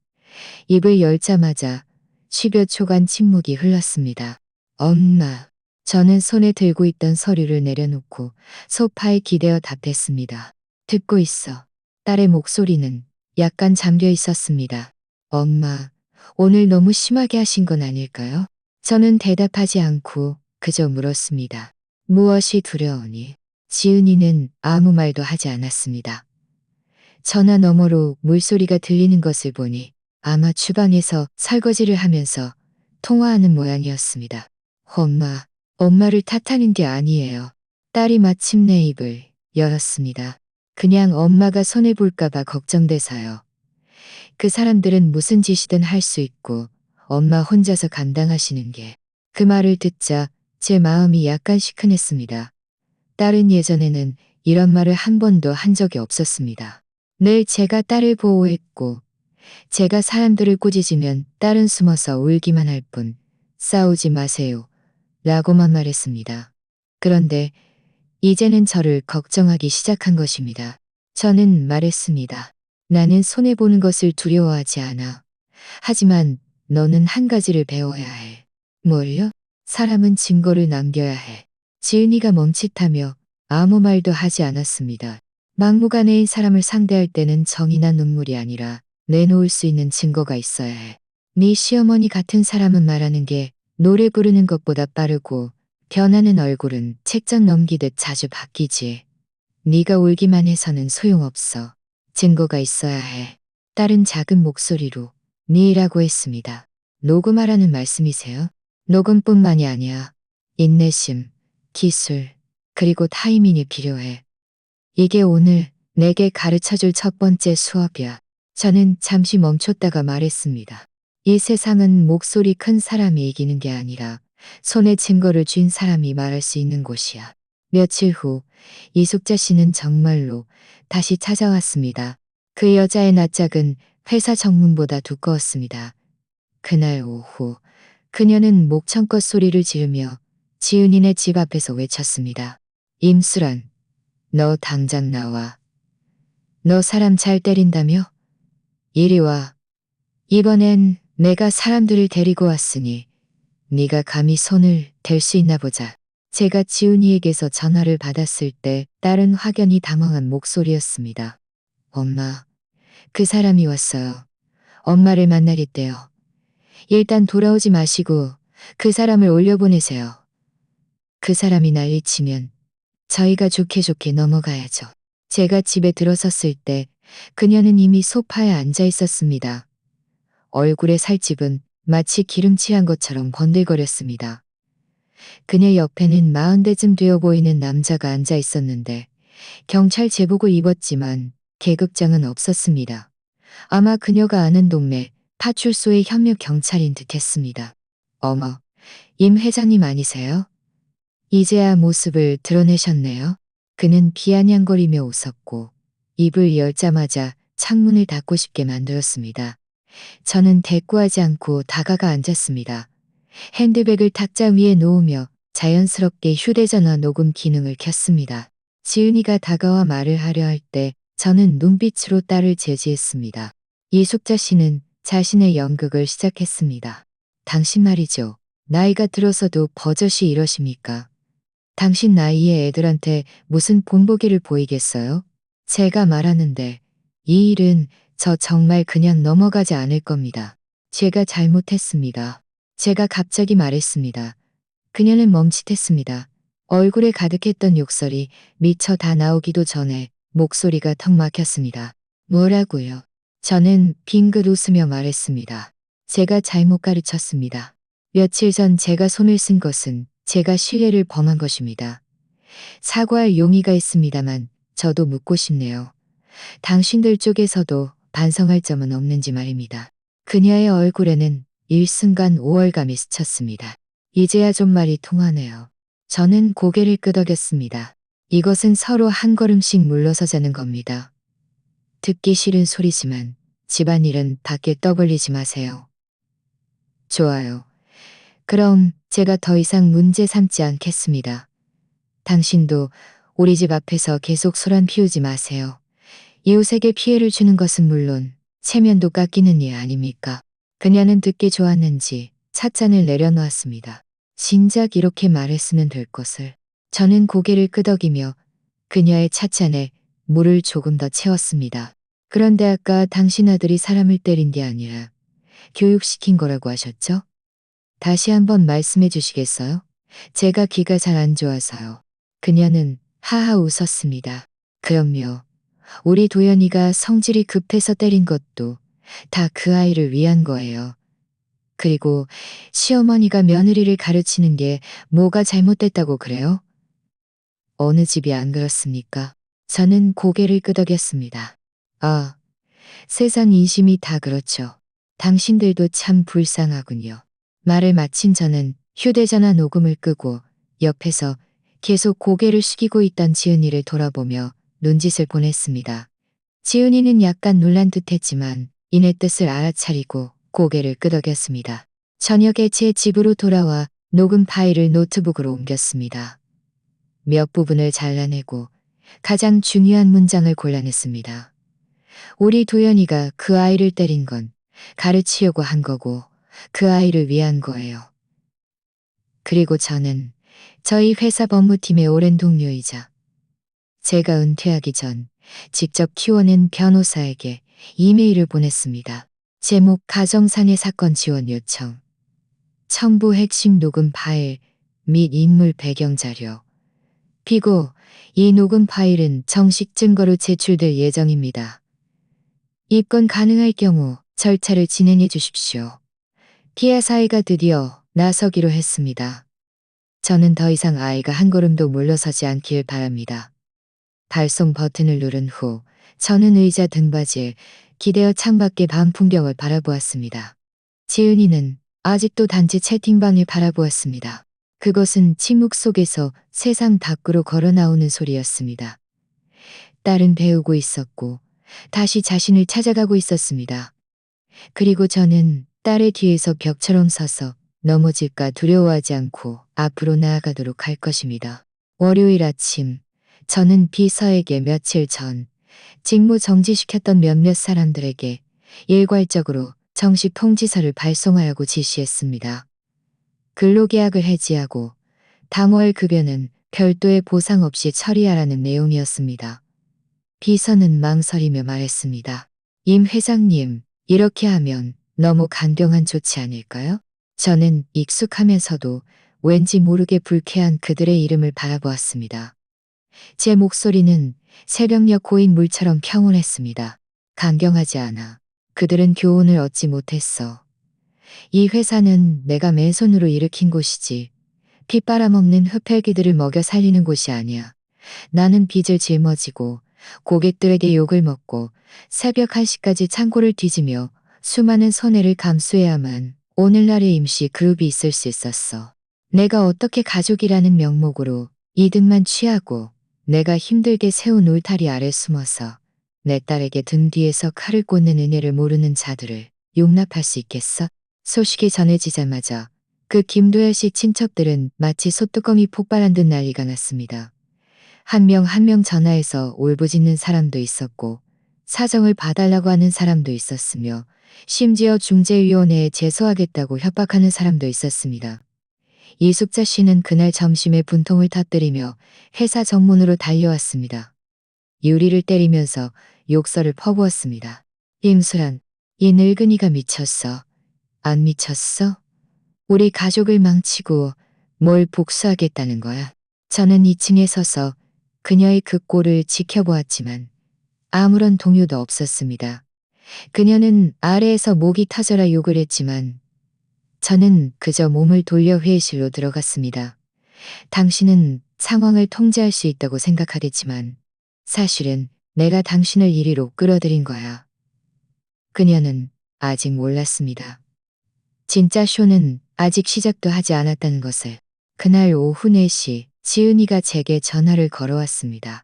입을 열자마자 10여 초간 침묵이 흘렀습니다. 엄마. 저는 손에 들고 있던 서류를 내려놓고 소파에 기대어 답했습니다. 듣고 있어. 딸의 목소리는 약간 잠겨 있었습니다. 엄마, 오늘 너무 심하게 하신 건 아닐까요? 저는 대답하지 않고 그저 물었습니다. 무엇이 두려우니? 지은이는 아무 말도 하지 않았습니다. 전화 너머로 물소리가 들리는 것을 보니 아마 주방에서 설거지를 하면서 통화하는 모양이었습니다. 엄마를 탓하는 게 아니에요. 딸이 마침내 입을 열었습니다. 그냥 엄마가 손해볼까봐 걱정돼서요. 그 사람들은 무슨 짓이든 할 수 있고 엄마 혼자서 감당하시는 게. 그 말을 듣자 제 마음이 약간 시큰했습니다. 딸은 예전에는 이런 말을 한 번도 한 적이 없었습니다. 늘 제가 딸을 보호했고 제가 사람들을 꾸짖으면 딸은 숨어서 울기만 할 뿐 싸우지 마세요 라고만 말했습니다. 그런데 이제는 저를 걱정하기 시작한 것입니다. 저는 말했습니다. 나는 손해보는 것을 두려워하지 않아. 하지만 너는 한 가지를 배워야 해. 뭘요? 사람은 증거를 남겨야 해. 지은이가 멈칫하며 아무 말도 하지 않았습니다. 막무가내인 사람을 상대할 때는 정이나 눈물이 아니라 내놓을 수 있는 증거가 있어야 해. 네 시어머니 같은 사람은 말하는 게 노래 부르는 것보다 빠르고 변하는 얼굴은 책장 넘기듯 자주 바뀌지. 네가 울기만 해서는 소용없어. 증거가 있어야 해. 딸은 작은 목소리로 네라고 했습니다. 녹음하라는 말씀이세요? 녹음뿐만이 아니야. 인내심, 기술, 그리고 타이밍이 필요해. 이게 오늘 내게 가르쳐줄 첫 번째 수업이야. 저는 잠시 멈췄다가 말했습니다. 이 세상은 목소리 큰 사람이 이기는 게 아니라 손에 증거를 쥔 사람이 말할 수 있는 곳이야. 며칠 후 이숙자 씨는 정말로 다시 찾아왔습니다. 그 여자의 낯짝은 회사 정문보다 두꺼웠습니다. 그날 오후 그녀는 목청껏 소리를 지르며 지은이네 집 앞에서 외쳤습니다. 임수란, 너 당장 나와. 너 사람 잘 때린다며? 이리 와. 이번엔 내가 사람들을 데리고 왔으니 네가 감히 손을 댈 수 있나 보자. 제가 지은이에게서 전화를 받았을 때 딸은 확연히 당황한 목소리였습니다. 엄마, 그 사람이 왔어요. 엄마를 만나겠대요. 일단 돌아오지 마시고 그 사람을 올려보내세요. 그 사람이 난리치면 저희가 좋게 좋게 넘어가야죠. 제가 집에 들어섰을 때 그녀는 이미 소파에 앉아 있었습니다. 얼굴의 살집은 마치 기름칠한 것처럼 번들거렸습니다. 그녀 옆에는 40대쯤 되어 보이는 남자가 앉아 있었는데 경찰 제복을 입었지만 계급장은 없었습니다. 아마 그녀가 아는 동네 파출소의 현역 경찰인 듯했습니다. 어머, 임 회장님 아니세요? 이제야 모습을 드러내셨네요. 그는 비아냥거리며 웃었고 입을 열자마자 창문을 닫고 싶게 만들었습니다. 저는 대꾸하지 않고 다가가 앉았습니다. 핸드백을 탁자 위에 놓으며 자연스럽게 휴대전화 녹음 기능을 켰습니다. 지은이가 다가와 말을 하려 할 때 저는 눈빛으로 딸을 제지했습니다. 이숙자 씨는 자신의 연극을 시작했습니다. 당신 말이죠. 나이가 들어서도 버젓이 이러십니까? 당신 나이의 애들한테 무슨 본보기를 보이겠어요? 제가 말하는데 이 일은 저 정말 그냥 넘어가지 않을 겁니다. 제가 잘못했습니다. 제가 갑자기 말했습니다. 그녀는 멈칫했습니다. 얼굴에 가득했던 욕설이 미처 다 나오기도 전에 목소리가 턱 막혔습니다. 뭐라고요? 저는 빙긋 웃으며 말했습니다. 제가 잘못 가르쳤습니다. 며칠 전 제가 손을 쓴 것은 제가 실례를 범한 것입니다. 사과할 용의가 있습니다만 저도 묻고 싶네요. 당신들 쪽에서도 반성할 점은 없는지 말입니다. 그녀의 얼굴에는 일순간 우월감이 스쳤습니다. 이제야 좀 말이 통하네요. 저는 고개를 끄덕였습니다. 이것은 서로 한 걸음씩 물러서자는 겁니다. 듣기 싫은 소리지만 집안일은 밖에 떠벌리지 마세요. 좋아요. 그럼 제가 더 이상 문제 삼지 않겠습니다. 당신도 우리 집 앞에서 계속 소란 피우지 마세요. 이웃에게 피해를 주는 것은 물론 체면도 깎이는 일 아닙니까? 그녀는 듣기 좋았는지 찻잔을 내려놓았습니다. 진작 이렇게 말했으면 될 것을. 저는 고개를 끄덕이며 그녀의 찻잔에 물을 조금 더 채웠습니다. 그런데 아까 당신 아들이 사람을 때린 게 아니라 교육시킨 거라고 하셨죠? 다시 한번 말씀해 주시겠어요? 제가 귀가 잘 안 좋아서요. 그녀는 하하 웃었습니다. 그럼요. 우리 도연이가 성질이 급해서 때린 것도 다 그 아이를 위한 거예요. 그리고 시어머니가 며느리를 가르치는 게 뭐가 잘못됐다고 그래요? 어느 집이 안 그렇습니까? 저는 고개를 끄덕였습니다. 아, 세상 인심이 다 그렇죠. 당신들도 참 불쌍하군요. 말을 마친 저는 휴대전화 녹음을 끄고 옆에서 계속 고개를 숙이고 있던 지은이를 돌아보며 눈짓을 보냈습니다. 지은이는 약간 놀란 듯했지만 이내 뜻을 알아차리고 고개를 끄덕였습니다. 저녁에 제 집으로 돌아와 녹음 파일을 노트북으로 옮겼습니다. 몇 부분을 잘라내고 가장 중요한 문장을 골라냈습니다. 우리 도연이가 그 아이를 때린 건 가르치려고 한 거고 그 아이를 위한 거예요. 그리고 저는 저희 회사 법무팀의 오랜 동료이자 제가 은퇴하기 전 직접 키워낸 변호사에게 이메일을 보냈습니다. 제목 가정상해 사건 지원 요청. 첨부 핵심 녹음 파일 및 인물 배경 자료. 피고, 이 녹음 파일은 정식 증거로 제출될 예정입니다. 입건 가능할 경우 절차를 진행해 주십시오. 피해 사이가 드디어 나서기로 했습니다. 저는 더 이상 아이가 한 걸음도 물러서지 않길 바랍니다. 발송 버튼을 누른 후 저는 의자 등받이에 기대어 창밖의 밤 풍경을 바라보았습니다. 지은이는 아직도 단지 채팅방을 바라보았습니다. 그것은 침묵 속에서 세상 밖으로 걸어 나오는 소리였습니다. 딸은 배우고 있었고 다시 자신을 찾아가고 있었습니다. 그리고 저는 딸의 뒤에서 벽처럼 서서 넘어질까 두려워하지 않고 앞으로 나아가도록 할 것입니다. 월요일 아침, 저는 비서에게 며칠 전 직무 정지시켰던 몇몇 사람들에게 일괄적으로 정식 통지서를 발송하라고 지시했습니다. 근로계약을 해지하고 당월 급여는 별도의 보상 없이 처리하라는 내용이었습니다. 비서는 망설이며 말했습니다. 임 회장님, 이렇게 하면 너무 간병한 조치 아닐까요? 저는 익숙하면서도 왠지 모르게 불쾌한 그들의 이름을 바라보았습니다. 제 목소리는 새벽녘 고인 물처럼 평온했습니다. 강경하지 않아. 그들은 교훈을 얻지 못했어. 이 회사는 내가 맨손으로 일으킨 곳이지. 피 빨아먹는 흡혈귀들을 먹여 살리는 곳이 아니야. 나는 빚을 짊어지고 고객들에게 욕을 먹고 새벽 1시까지 창고를 뒤지며 수많은 손해를 감수해야만 오늘날의 임시 그룹이 있을 수 있었어. 내가 어떻게 가족이라는 명목으로 이득만 취하고 내가 힘들게 세운 울타리 아래 숨어서 내 딸에게 등 뒤에서 칼을 꽂는 은혜를 모르는 자들을 용납할 수 있겠어? 소식이 전해지자마자 그 김도열 씨 친척들은 마치 소뚜껑이 폭발한 듯 난리가 났습니다. 한 명 한 명 전화해서 울부짖는 사람도 있었고 사정을 봐달라고 하는 사람도 있었으며 심지어 중재위원회에 제소하겠다고 협박하는 사람도 있었습니다. 이숙자 씨는 그날 점심에 분통을 터뜨리며 회사 정문으로 달려왔습니다. 유리를 때리면서 욕설을 퍼부었습니다. 임수란, 이 늙은이가 미쳤어. 안 미쳤어? 우리 가족을 망치고 뭘 복수하겠다는 거야. 저는 2층에 서서 그녀의 그 꼴을 지켜보았지만 아무런 동요도 없었습니다. 그녀는 아래에서 목이 터져라 욕을 했지만 저는 그저 몸을 돌려 회의실로 들어갔습니다. 당신은 상황을 통제할 수 있다고 생각하겠지만 사실은 내가 당신을 이리로 끌어들인 거야. 그녀는 아직 몰랐습니다. 진짜 쇼는 아직 시작도 하지 않았다는 것을. 그날 오후 4시 지은이가 제게 전화를 걸어왔습니다.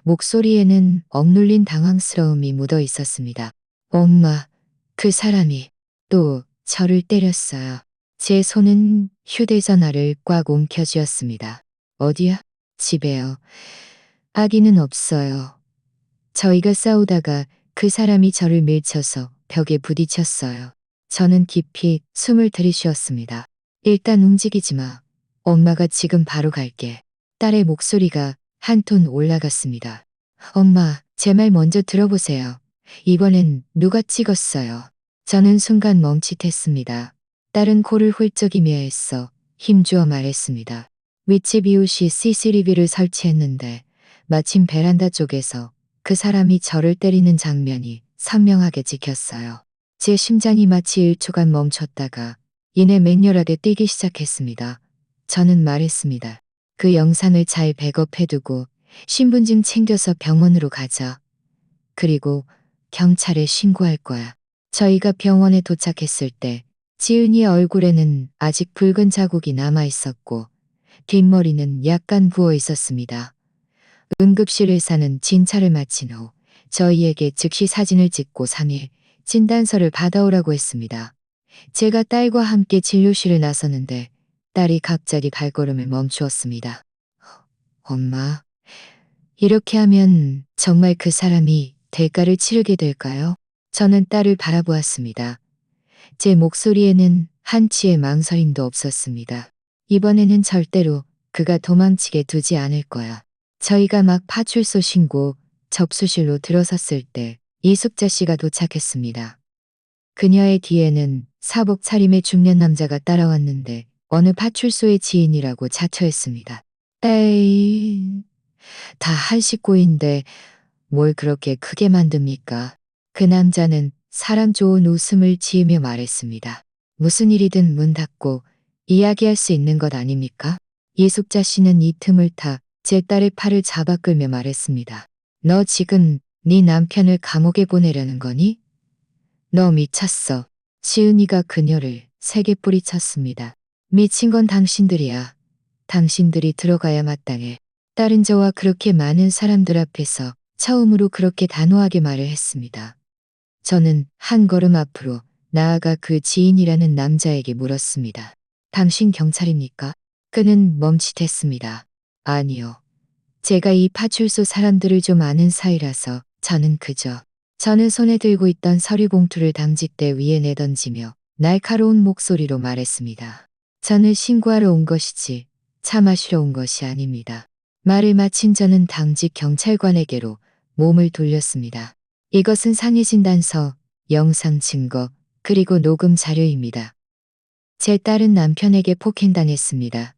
목소리에는 억눌린 당황스러움이 묻어 있었습니다. 엄마, 그 사람이 또 저를 때렸어요. 제 손은 휴대전화를 꽉 움켜쥐었습니다. 어디야? 집에요. 아기는 없어요. 저희가 싸우다가 그 사람이 저를 밀쳐서 벽에 부딪혔어요. 저는 깊이 숨을 들이쉬었습니다. 일단 움직이지 마. 엄마가 지금 바로 갈게. 딸의 목소리가 한 톤 올라갔습니다. 엄마, 제 말 먼저 들어보세요. 이번엔 누가 찍었어요? 저는 순간 멈칫했습니다. 딸은 코를 훌쩍이며 애써 힘주어 말했습니다. 윗집 이웃이 CCTV를 설치했는데 마침 베란다 쪽에서 그 사람이 저를 때리는 장면이 선명하게 찍혔어요. 제 심장이 마치 1초간 멈췄다가 이내 맹렬하게 뛰기 시작했습니다. 저는 말했습니다. 그 영상을 잘 백업해두고 신분증 챙겨서 병원으로 가자. 그리고 경찰에 신고할 거야. 저희가 병원에 도착했을 때 지은이의 얼굴에는 아직 붉은 자국이 남아 있었고 뒷머리는 약간 부어 있었습니다. 응급실 의사는 진찰을 마친 후 저희에게 즉시 사진을 찍고 3일 진단서를 받아오라고 했습니다. 제가 딸과 함께 진료실을 나섰는데 딸이 갑자기 발걸음을 멈추었습니다. 엄마, 이렇게 하면 정말 그 사람이 대가를 치르게 될까요? 저는 딸을 바라보았습니다. 제 목소리에는 한치의 망설임도 없었습니다. 이번에는 절대로 그가 도망치게 두지 않을 거야. 저희가 막 파출소 신고 접수실로 들어섰을 때 이숙자 씨가 도착했습니다. 그녀의 뒤에는 사복 차림의 중년 남자가 따라왔는데 어느 파출소의 지인이라고 자처했습니다. 에이, 다 한 식구인데 뭘 그렇게 크게 만듭니까? 그 남자는 사람 좋은 웃음을 지으며 말했습니다. 무슨 일이든 문 닫고 이야기할 수 있는 것 아닙니까? 이숙자 씨는 이 틈을 타 제 딸의 팔을 잡아 끌며 말했습니다. 너 지금 네 남편을 감옥에 보내려는 거니? 너 미쳤어. 시은이가 그녀를 세게 뿌리쳤습니다. 미친 건 당신들이야. 당신들이 들어가야 마땅해. 딸은 저와 그렇게 많은 사람들 앞에서 처음으로 그렇게 단호하게 말을 했습니다. 저는 한 걸음 앞으로 나아가 그 지인이라는 남자에게 물었습니다. 당신 경찰입니까? 그는 멈칫했습니다. 아니요. 제가 이 파출소 사람들을 좀 아는 사이라서 저는 손에 들고 있던 서류 봉투를 당직대 위에 내던지며 날카로운 목소리로 말했습니다. 저는 신고하러 온 것이지 차 마시러 온 것이 아닙니다. 말을 마친 저는 당직 경찰관에게로 몸을 돌렸습니다. 이것은 상해 진단서, 영상 증거, 그리고 녹음 자료입니다. 제 딸은 남편에게 폭행당했습니다.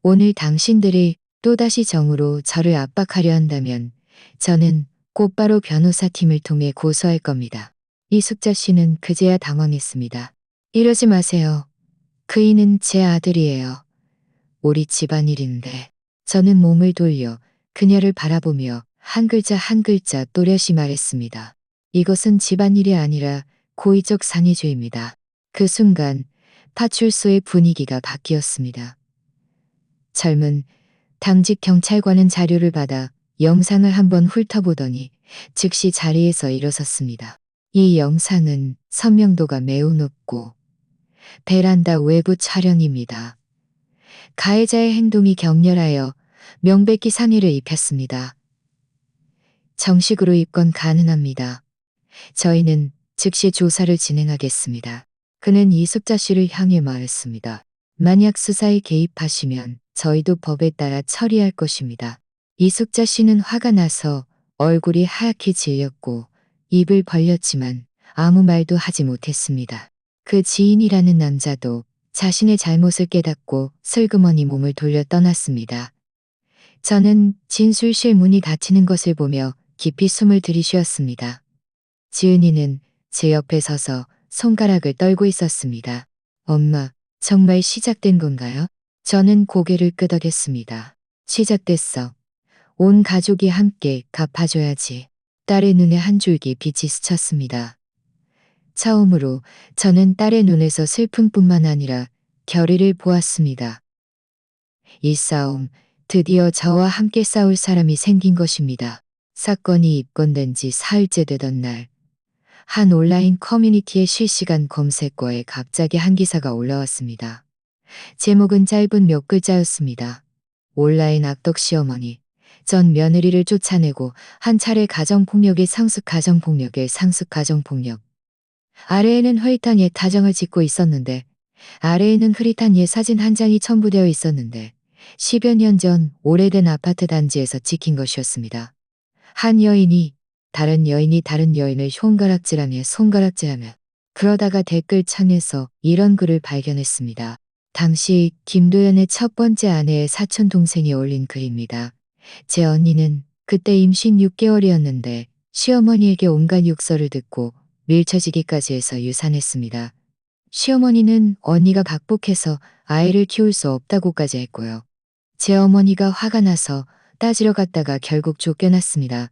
오늘 당신들이 또다시 정으로 저를 압박하려 한다면 저는 곧바로 변호사팀을 통해 고소할 겁니다. 이숙자 씨는 그제야 당황했습니다. 이러지 마세요. 그이는 제 아들이에요. 우리 집안일인데. 저는 몸을 돌려 그녀를 바라보며 한 글자 한 글자 또렷이 말했습니다. 이것은 집안일이 아니라 고의적 상해죄입니다. 그 순간 파출소의 분위기가 바뀌었습니다. 젊은 당직 경찰관은 자료를 받아 영상을 한번 훑어보더니 즉시 자리에서 일어섰습니다. 이 영상은 선명도가 매우 높고 베란다 외부 촬영입니다. 가해자의 행동이 격렬하여 명백히 상해를 입혔습니다. 정식으로 입건 가능합니다. 저희는 즉시 조사를 진행하겠습니다. 그는 이숙자 씨를 향해 말했습니다. 만약 수사에 개입하시면 저희도 법에 따라 처리할 것입니다. 이숙자 씨는 화가 나서 얼굴이 하얗게 질렸고 입을 벌렸지만 아무 말도 하지 못했습니다. 그 지인이라는 남자도 자신의 잘못을 깨닫고 슬그머니 몸을 돌려 떠났습니다. 저는 진술실 문이 닫히는 것을 보며 깊이 숨을 들이쉬었습니다. 지은이는 제 옆에 서서 손가락을 떨고 있었습니다. 엄마, 정말 시작된 건가요? 저는 고개를 끄덕였습니다. 시작됐어. 온 가족이 함께 갚아줘야지. 딸의 눈에 한 줄기 빛이 스쳤습니다. 처음으로 저는 딸의 눈에서 슬픔뿐만 아니라 결의를 보았습니다. 이 싸움, 드디어 저와 함께 싸울 사람이 생긴 것입니다. 사건이 입건된 지 사흘째 되던 날, 한 온라인 커뮤니티의 실시간 검색어에 갑자기 한 기사가 올라왔습니다. 제목은 짧은 몇 글자였습니다. 온라인 악덕 시어머니, 전 며느리를 쫓아내고 한 차례 가정폭력의 상습 가정폭력. 아래에는 흐릿한 옛 다정을 짓고 있었는데 아래에는 흐릿한 옛 사진 한 장이 첨부되어 있었는데 10여 년 전 오래된 아파트 단지에서 찍힌 것이었습니다. 한 여인이 다른 여인이 다른 여인을 손가락질하며 그러다가 댓글창에서 이런 글을 발견했습니다. 당시 김도연의 첫 번째 아내의 사촌 동생이 올린 글입니다. 제 언니는 그때 임신 6개월이었는데 시어머니에게 온갖 욕설을 듣고 밀쳐지기까지 해서 유산했습니다. 시어머니는 언니가 박복해서 아이를 키울 수 없다고까지 했고요. 제 어머니가 화가 나서 따지러 갔다가 결국 쫓겨났습니다.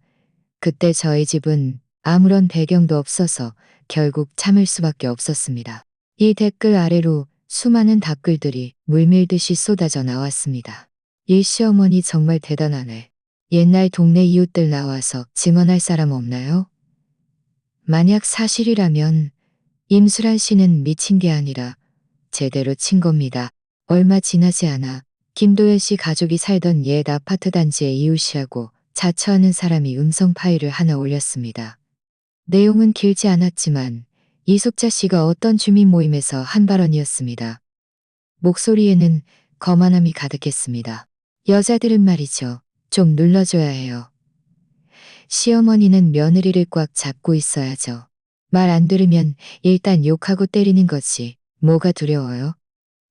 그때 저희 집은 아무런 배경도 없어서 결국 참을 수밖에 없었습니다. 이 댓글 아래로 수많은 답글들이 물밀듯이 쏟아져 나왔습니다. 이 시어머니 정말 대단하네. 옛날 동네 이웃들 나와서 증언할 사람 없나요? 만약 사실이라면 임수란 씨는 미친 게 아니라 제대로 친 겁니다. 얼마 지나지 않아 김도연 씨 가족이 살던 옛 아파트 단지의 이웃이라고 자처하는 사람이 음성 파일을 하나 올렸습니다. 내용은 길지 않았지만 이숙자 씨가 어떤 주민 모임에서 한 발언이었습니다. 목소리에는 거만함이 가득했습니다. 여자들은 말이죠. 좀 눌러줘야 해요. 시어머니는 며느리를 꽉 잡고 있어야죠. 말 안 들으면 일단 욕하고 때리는 거지. 뭐가 두려워요?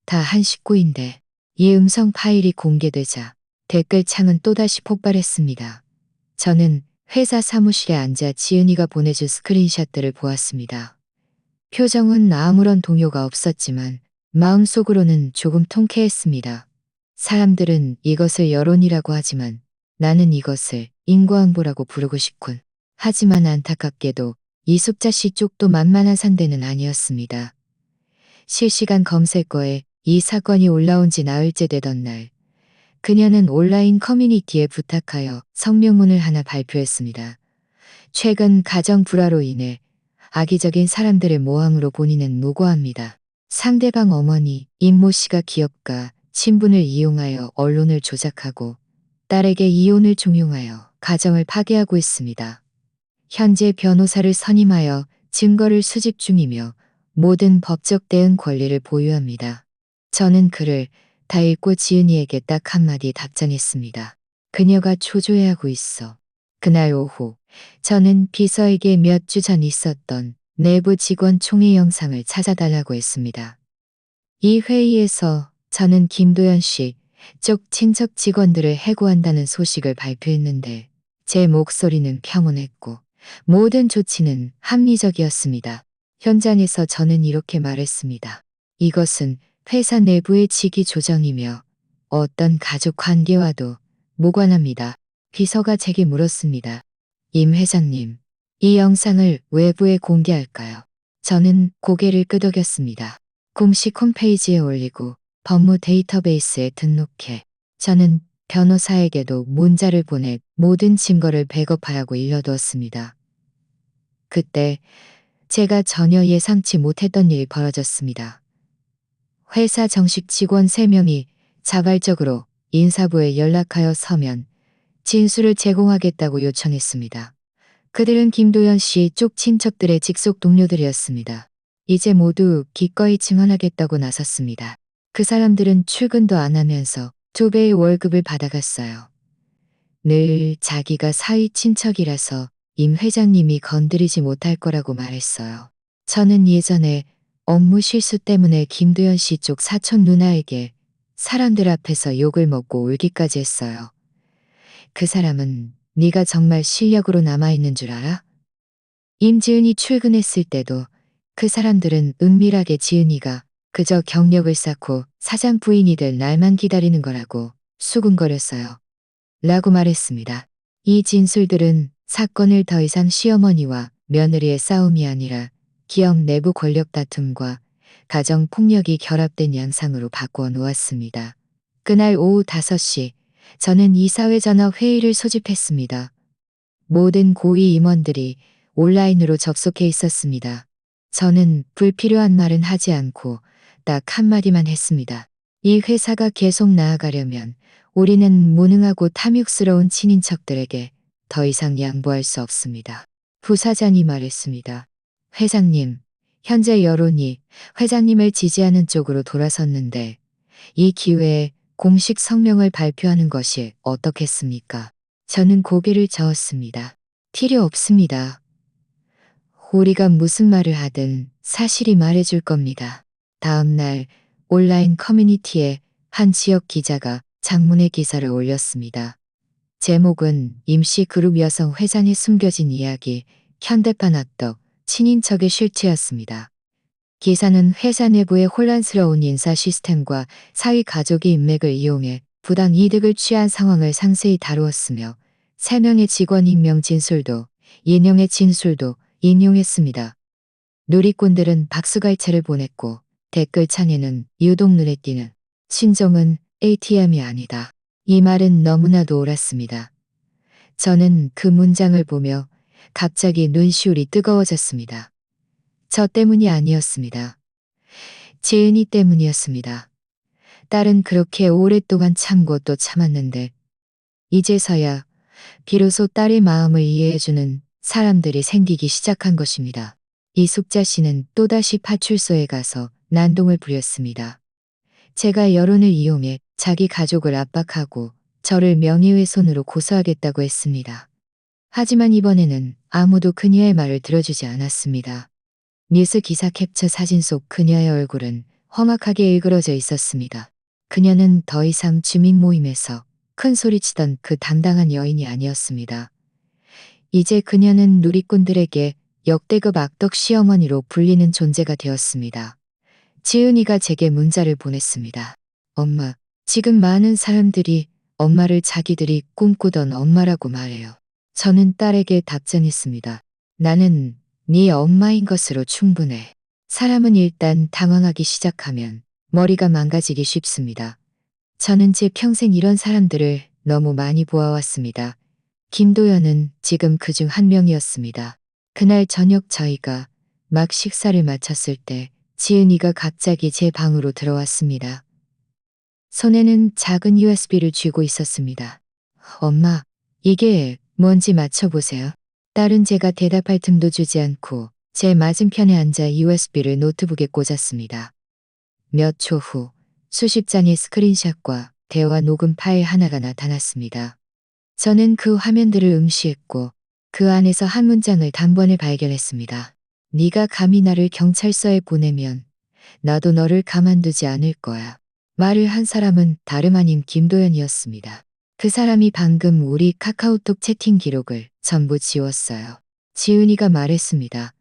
다 한 식구인데. 이 음성 파일이 공개되자 댓글창은 또다시 폭발했습니다. 저는 회사 사무실에 앉아 지은이가 보내준 스크린샷들을 보았습니다. 표정은 아무런 동요가 없었지만 마음속으로는 조금 통쾌했습니다. 사람들은 이것을 여론이라고 하지만 나는 이것을 인과응보라고 부르고 싶군. 하지만 안타깝게도 이숙자 씨 쪽도 만만한 상대는 아니었습니다. 실시간 검색어에 이 사건이 올라온 지 나흘째 되던 날, 그녀는 온라인 커뮤니티에 부탁하여 성명문을 하나 발표했습니다. 최근 가정 불화로 인해 악의적인 사람들의 모함으로 본인은 무고합니다. 상대방 어머니 임모 씨가 기업가 친분을 이용하여 언론을 조작하고 딸에게 이혼을 종용하여 가정을 파괴하고 있습니다. 현재 변호사를 선임하여 증거를 수집 중이며 모든 법적 대응 권리를 보유합니다. 저는 글을 다 읽고 지은이에게 딱 한마디 답장했습니다. 그녀가 초조해하고 있어. 그날 오후 저는 비서에게 몇 주 전 있었던 내부 직원 총회 영상을 찾아달라고 했습니다. 이 회의에서 저는 김도연 씨 쪽 친척 직원들을 해고한다는 소식을 발표했는데 제 목소리는 평온했고 모든 조치는 합리적이었습니다. 현장에서 저는 이렇게 말했습니다. 이것은 회사 내부의 직위 조정이며 어떤 가족 관계와도 무관합니다. 비서가 제게 물었습니다. 임 회장님, 이 영상을 외부에 공개할까요? 저는 고개를 끄덕였습니다. 공식 홈페이지에 올리고 법무 데이터베이스에 등록해. 저는 변호사에게도 문자를 보내 모든 증거를 백업하라고 일러두었습니다. 그때 제가 전혀 예상치 못했던 일이 벌어졌습니다. 회사 정식 직원 3명이 자발적으로 인사부에 연락하여 서면 진술을 제공하겠다고 요청했습니다. 그들은 김도연 씨 쪽 친척들의 직속 동료들이었습니다. 이제 모두 기꺼이 증언하겠다고 나섰습니다. 그 사람들은 출근도 안 하면서 2배의 월급을 받아갔어요. 늘 자기가 사위 친척이라서 임 회장님이 건드리지 못할 거라고 말했어요. 저는 예전에 업무 실수 때문에 김도연 씨 쪽 사촌 누나에게 사람들 앞에서 욕을 먹고 울기까지 했어요. 그 사람은 네가 정말 실력으로 남아있는 줄 알아? 임지은이 출근했을 때도 그 사람들은 은밀하게 지은이가 그저 경력을 쌓고 사장 부인이 될 날만 기다리는 거라고 수군거렸어요. 라고 말했습니다. 이 진술들은 사건을 더 이상 시어머니와 며느리의 싸움이 아니라 기업 내부 권력 다툼과 가정 폭력이 결합된 양상으로 바꾸어 놓았습니다. 그날 오후 5시 저는 이사회 전화 회의를 소집했습니다. 모든 고위 임원들이 온라인으로 접속해 있었습니다. 저는 불필요한 말은 하지 않고 딱 한마디만 했습니다. 이 회사가 계속 나아가려면 우리는 무능하고 탐욕스러운 친인척들에게 더 이상 양보할 수 없습니다. 부사장이 말했습니다. 회장님, 현재 여론이 회장님을 지지하는 쪽으로 돌아섰는데 이 기회에 공식 성명을 발표하는 것이 어떻겠습니까? 저는 고개를 저었습니다. 필요 없습니다. 우리가 무슨 말을 하든 사실이 말해줄 겁니다. 다음 날 온라인 커뮤니티에 한 지역 기자가 장문의 기사를 올렸습니다. 제목은 임시 그룹 여성 회장의 숨겨진 이야기, 현대판 악덕, 친인척의 실체였습니다. 기사는 회사 내부의 혼란스러운 인사 시스템과 사위 가족의 인맥을 이용해 부당 이득을 취한 상황을 상세히 다루었으며 3명의 직원 익명 진술도 인용의 진술도 인용했습니다. 누리꾼들은 박수갈채를 보냈고 댓글창에는 유독 눈에 띄는 친정은 ATM이 아니다. 이 말은 너무나도 옳았습니다. 저는 그 문장을 보며 갑자기 눈시울이 뜨거워졌습니다. 저 때문이 아니었습니다. 지은이 때문이었습니다. 딸은 그렇게 오랫동안 참고 또 참았는데 이제서야 비로소 딸의 마음을 이해해주는 사람들이 생기기 시작한 것입니다. 이숙자 씨는 또다시 파출소에 가서 난동을 부렸습니다. 제가 여론을 이용해 자기 가족을 압박하고 저를 명예훼손으로 고소하겠다고 했습니다. 하지만 이번에는 아무도 그녀의 말을 들어주지 않았습니다. 뉴스 기사 캡처 사진 속 그녀의 얼굴은 험악하게 일그러져 있었습니다. 그녀는 더 이상 주민 모임에서 큰 소리치던 그 당당한 여인이 아니었습니다. 이제 그녀는 누리꾼들에게 역대급 악덕 시어머니로 불리는 존재가 되었습니다. 지은이가 제게 문자를 보냈습니다. 엄마, 지금 많은 사람들이 엄마를 자기들이 꿈꾸던 엄마라고 말해요. 저는 딸에게 답장했습니다. 나는 네 엄마인 것으로 충분해. 사람은 일단 당황하기 시작하면 머리가 망가지기 쉽습니다. 저는 제 평생 이런 사람들을 너무 많이 보아왔습니다. 김도연은 지금 그중 한 명이었습니다. 그날 저녁 저희가 막 식사를 마쳤을 때 지은이가 갑자기 제 방으로 들어왔습니다. 손에는 작은 USB를 쥐고 있었습니다. 엄마, 이게 뭔지 맞춰보세요. 딸은 제가 대답할 틈도 주지 않고 제 맞은편에 앉아 USB를 노트북에 꽂았습니다. 몇 초 후 수십 장의 스크린샷과 대화 녹음 파일 하나가 나타났습니다. 저는 그 화면들을 응시했고 그 안에서 한 문장을 단번에 발견했습니다. 네가 감히 나를 경찰서에 보내면 나도 너를 가만두지 않을 거야. 말을 한 사람은 다름 아닌 김도연이었습니다. 그 사람이 방금 우리 카카오톡 채팅 기록을 전부 지웠어요. 지은이가 말했습니다.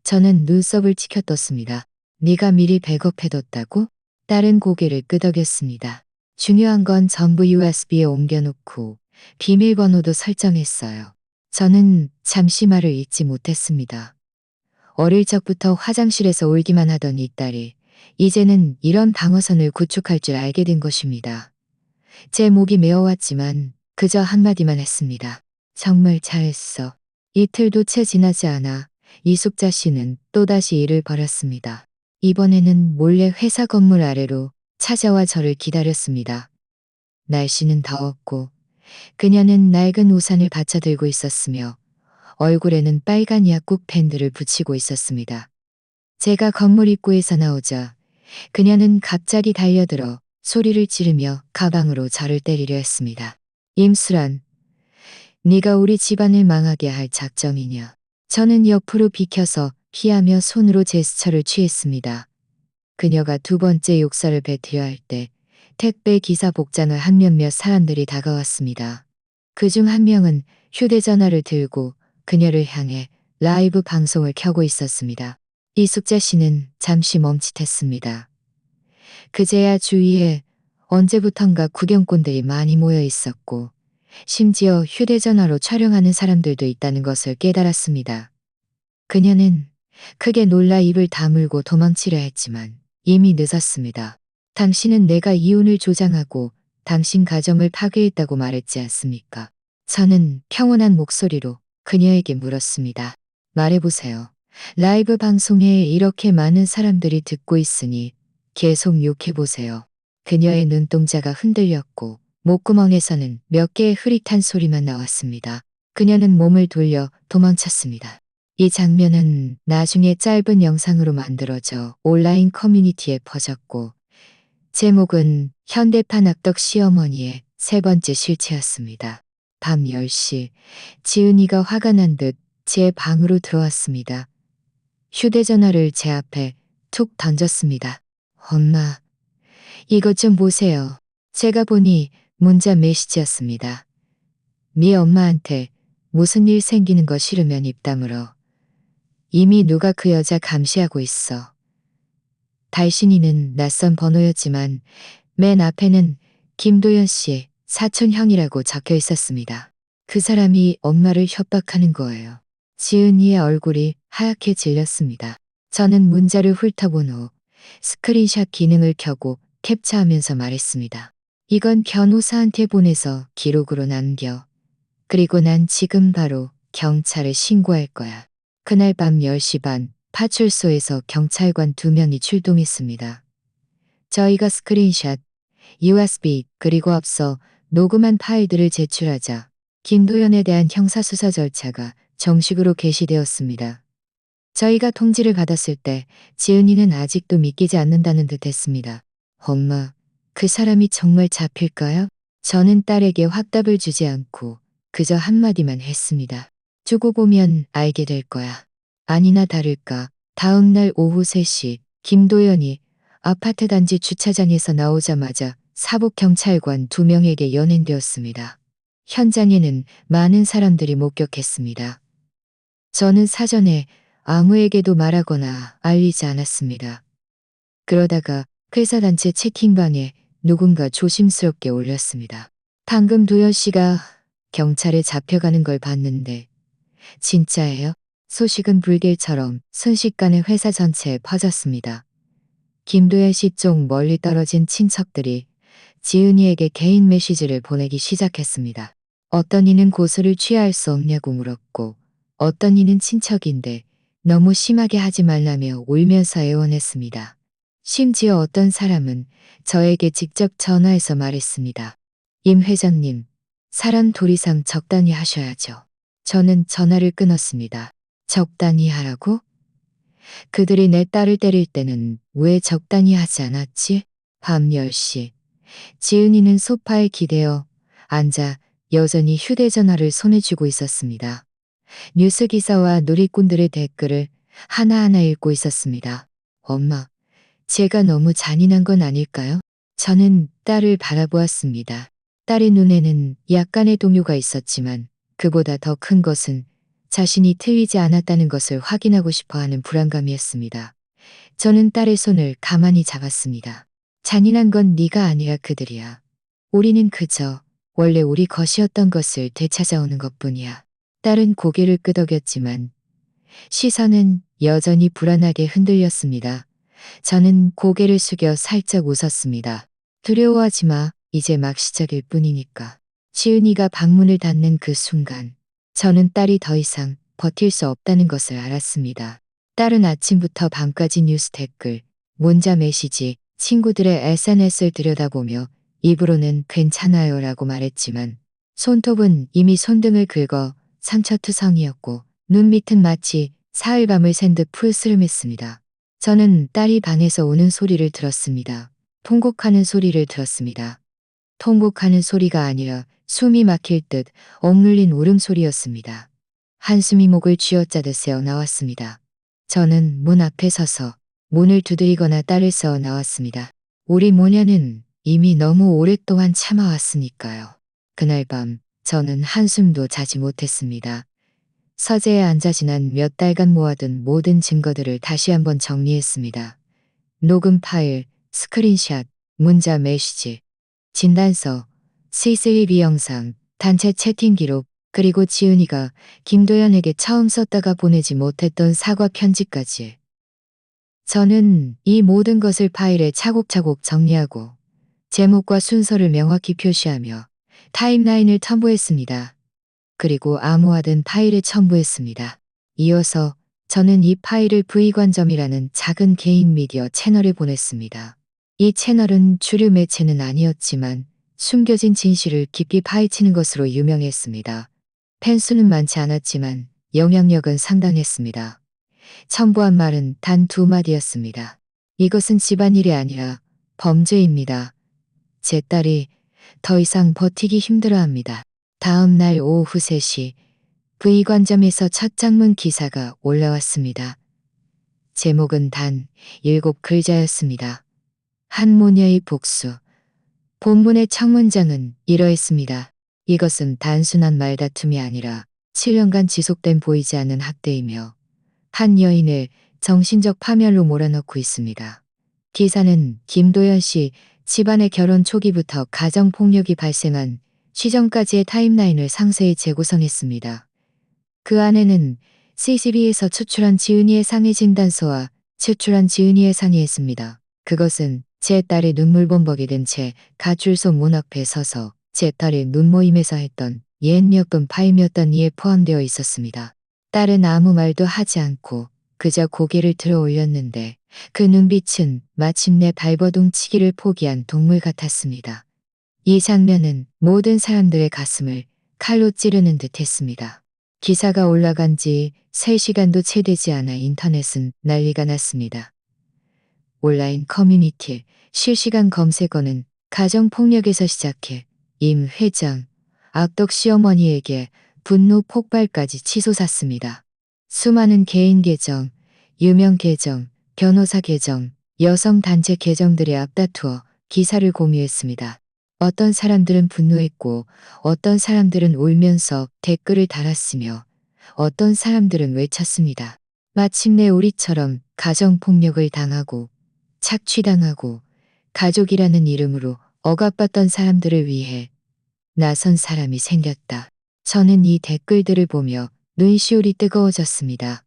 저는 눈썹을 치켜떴습니다. 네가 미리 백업해뒀다고? 딸은 고개를 끄덕였습니다. 중요한 건 전부 USB에 옮겨놓고 비밀번호도 설정했어요. 저는 잠시 말을 잇지 못했습니다. 어릴 적부터 화장실에서 울기만 하던 이 딸이 이제는 이런 방어선을 구축할 줄 알게 된 것입니다. 제 목이 메어왔지만 그저 한마디만 했습니다. 정말 잘했어. 이틀도 채 지나지 않아 이숙자 씨는 또다시 일을 벌였습니다. 이번에는 몰래 회사 건물 아래로 찾아와 저를 기다렸습니다. 날씨는 더웠고 그녀는 낡은 우산을 받쳐들고 있었으며 얼굴에는 빨간 약국 밴드를 붙이고 있었습니다. 제가 건물 입구에서 나오자 그녀는 갑자기 달려들어 소리를 지르며 가방으로 저를 때리려 했습니다. 임수란, 네가 우리 집안을 망하게 할 작정이냐. 저는 옆으로 비켜서 피하며 손으로 제스처를 취했습니다. 그녀가 두 번째 욕설을 뱉으려 할 때 택배 기사 복장을 한 몇몇 사람들이 다가왔습니다. 그중 한 명은 휴대전화를 들고 그녀를 향해 라이브 방송을 켜고 있었습니다. 이숙자 씨는 잠시 멈칫했습니다. 그제야 주위에 언제부턴가 구경꾼들이 많이 모여 있었고 심지어 휴대전화로 촬영하는 사람들도 있다는 것을 깨달았습니다. 그녀는 크게 놀라 입을 다물고 도망치려 했지만 이미 늦었습니다. 당신은 내가 이혼을 조장하고 당신 가정을 파괴했다고 말했지 않습니까? 저는 평온한 목소리로 그녀에게 물었습니다. 말해보세요. 라이브 방송에 이렇게 많은 사람들이 듣고 있으니 계속 욕해보세요. 그녀의 눈동자가 흔들렸고 목구멍에서는 몇 개의 흐릿한 소리만 나왔습니다. 그녀는 몸을 돌려 도망쳤습니다. 이 장면은 나중에 짧은 영상으로 만들어져 온라인 커뮤니티에 퍼졌고 제목은 현대판 악덕 시어머니의 세 번째 실체였습니다. 밤 10시 지은이가 화가 난 듯 제 방으로 들어왔습니다. 휴대전화를 제 앞에 툭 던졌습니다. 엄마, 이것 좀 보세요. 제가 보니 문자 메시지였습니다. 네 엄마한테 무슨 일 생기는 거 싫으면 입 다물어. 이미 누가 그 여자 감시하고 있어. 달신이는 낯선 번호였지만 맨 앞에는 김도연 씨 사촌형이라고 적혀 있었습니다. 그 사람이 엄마를 협박하는 거예요. 지은이의 얼굴이 하얗게 질렸습니다. 저는 문자를 훑어본 후 스크린샷 기능을 켜고 캡처하면서 말했습니다. 이건 변호사한테 보내서 기록으로 남겨. 그리고 난 지금 바로 경찰에 신고할 거야. 그날 밤 10시 반 파출소에서 경찰관 2명이 출동했습니다. 저희가 스크린샷, USB 그리고 앞서 녹음한 파일들을 제출하자 김도연에 대한 형사수사 절차가 정식으로 개시되었습니다. 저희가 통지를 받았을 때 지은이는 아직도 믿기지 않는다는 듯 했습니다. 엄마, 그 사람이 정말 잡힐까요? 저는 딸에게 확답을 주지 않고 그저 한마디만 했습니다. 두고 보면 알게 될 거야. 아니나 다를까 다음 날 오후 3시 김도연이 아파트 단지 주차장에서 나오자마자 사복경찰관 2명에게 연행되었습니다. 현장에는 많은 사람들이 목격했습니다. 저는 사전에 아무에게도 말하거나 알리지 않았습니다. 그러다가 회사 단체 채팅방에 누군가 조심스럽게 올렸습니다. 방금 도연 씨가 경찰에 잡혀가는 걸 봤는데 진짜예요? 소식은 불길처럼 순식간에 회사 전체에 퍼졌습니다. 김도연 씨 쪽 멀리 떨어진 친척들이 지은이에게 개인 메시지를 보내기 시작했습니다. 어떤 이는 고소를 취할 수 없냐고 물었고 어떤 이는 친척인데 너무 심하게 하지 말라며 울면서 애원했습니다. 심지어 어떤 사람은 저에게 직접 전화해서 말했습니다. 임 회장님, 사람 둘 이상 적당히 하셔야죠. 저는 전화를 끊었습니다. 적당히 하라고? 그들이 내 딸을 때릴 때는 왜 적당히 하지 않았지? 밤 10시. 지은이는 소파에 기대어 앉아 여전히 휴대전화를 손에 쥐고 있었습니다. 뉴스 기사와 누리꾼들의 댓글을 하나하나 읽고 있었습니다. 엄마, 제가 너무 잔인한 건 아닐까요? 저는 딸을 바라보았습니다. 딸의 눈에는 약간의 동요가 있었지만 그보다 더 큰 것은 자신이 틀리지 않았다는 것을 확인하고 싶어하는 불안감이었습니다. 저는 딸의 손을 가만히 잡았습니다. 잔인한 건 네가 아니라 그들이야. 우리는 그저 원래 우리 것이었던 것을 되찾아오는 것뿐이야. 딸은 고개를 끄덕였지만 시선은 여전히 불안하게 흔들렸습니다. 저는 고개를 숙여 살짝 웃었습니다. 두려워하지 마. 이제 막 시작일 뿐이니까. 지은이가 방문을 닫는 그 순간 저는 딸이 더 이상 버틸 수 없다는 것을 알았습니다. 딸은 아침부터 밤까지 뉴스 댓글, 문자 메시지, 친구들의 SNS를 들여다보며 입으로는 괜찮아요 라고 말했지만 손톱은 이미 손등을 긁어 상처투성이었고 눈 밑은 마치 사흘밤을 샌 듯 풀스름했습니다. 저는 딸이 방에서 우는 소리를 들었습니다. 통곡하는 소리를 들었습니다. 통곡하는 소리가 아니라 숨이 막힐 듯 억눌린 울음소리였습니다. 한숨이 목을 쥐어짜듯 새어 나왔습니다. 저는 문 앞에 서서 문을 두드리거나 딸을 써 나왔습니다. 우리 모녀는 이미 너무 오랫동안 참아왔으니까요. 그날 밤 저는 한숨도 자지 못했습니다. 서재에 앉아 지난 몇 달간 모아둔 모든 증거들을 다시 한번 정리했습니다. 녹음 파일, 스크린샷, 문자 메시지, 진단서, CCTV 영상, 단체 채팅 기록, 그리고 지은이가 김도연에게 처음 썼다가 보내지 못했던 사과 편지까지. 저는 이 모든 것을 파일에 차곡차곡 정리하고 제목과 순서를 명확히 표시하며 타임라인을 첨부했습니다. 그리고 암호화된 파일에 첨부했습니다. 이어서 저는 이 파일을 V관점이라는 작은 개인 미디어 채널에 보냈습니다. 이 채널은 주류 매체는 아니었지만 숨겨진 진실을 깊이 파헤치는 것으로 유명했습니다. 팬수는 많지 않았지만 영향력은 상당했습니다. 첨부한 말은 단 2마디였습니다. 이것은 집안일이 아니라 범죄입니다. 제 딸이 더 이상 버티기 힘들어합니다. 다음 날 오후 3시 V관점에서 첫 장문 기사가 올라왔습니다. 제목은 단 7글자였습니다. 한 모녀의 복수. 본문의 첫 문장은 이러했습니다. 이것은 단순한 말다툼이 아니라 7년간 지속된 보이지 않는 학대이며 한 여인을 정신적 파멸로 몰아넣고 있습니다. 기사는 김도연 씨 집안의 결혼 초기부터 가정폭력이 발생한 시점까지의 타임라인을 상세히 재구성했습니다. 그 안에는 CCTV에서 추출한 지은이의 상해 진단서와 추출한 지은이의 상의했습니다. 그것은 제 딸의 눈물범벅이 된 채 가출소 문 앞에 서서 제 딸의 눈모임에서 했던 옛 여권 파임이었던 이에 포함되어 있었습니다. 딸은 아무 말도 하지 않고 그저 고개를 들어 올렸는데 그 눈빛은 마침내 발버둥 치기를 포기한 동물 같았습니다. 이 장면은 모든 사람들의 가슴을 칼로 찌르는 듯 했습니다. 기사가 올라간 지 3시간도 채 되지 않아 인터넷은 난리가 났습니다. 온라인 커뮤니티 실시간 검색어는 가정폭력에서 시작해 임 회장, 악덕 시어머니에게 분노 폭발까지 치솟았습니다. 수많은 개인 계정, 유명 계정, 변호사 계정, 여성 단체 계정들이 앞다투어 기사를 공유했습니다. 어떤 사람들은 분노했고 어떤 사람들은 울면서 댓글을 달았으며 어떤 사람들은 외쳤습니다. 마침내 우리처럼 가정폭력을 당하고 착취당하고 가족이라는 이름으로 억압받던 사람들을 위해 나선 사람이 생겼다. 저는 이 댓글들을 보며 눈시울이 뜨거워졌습니다.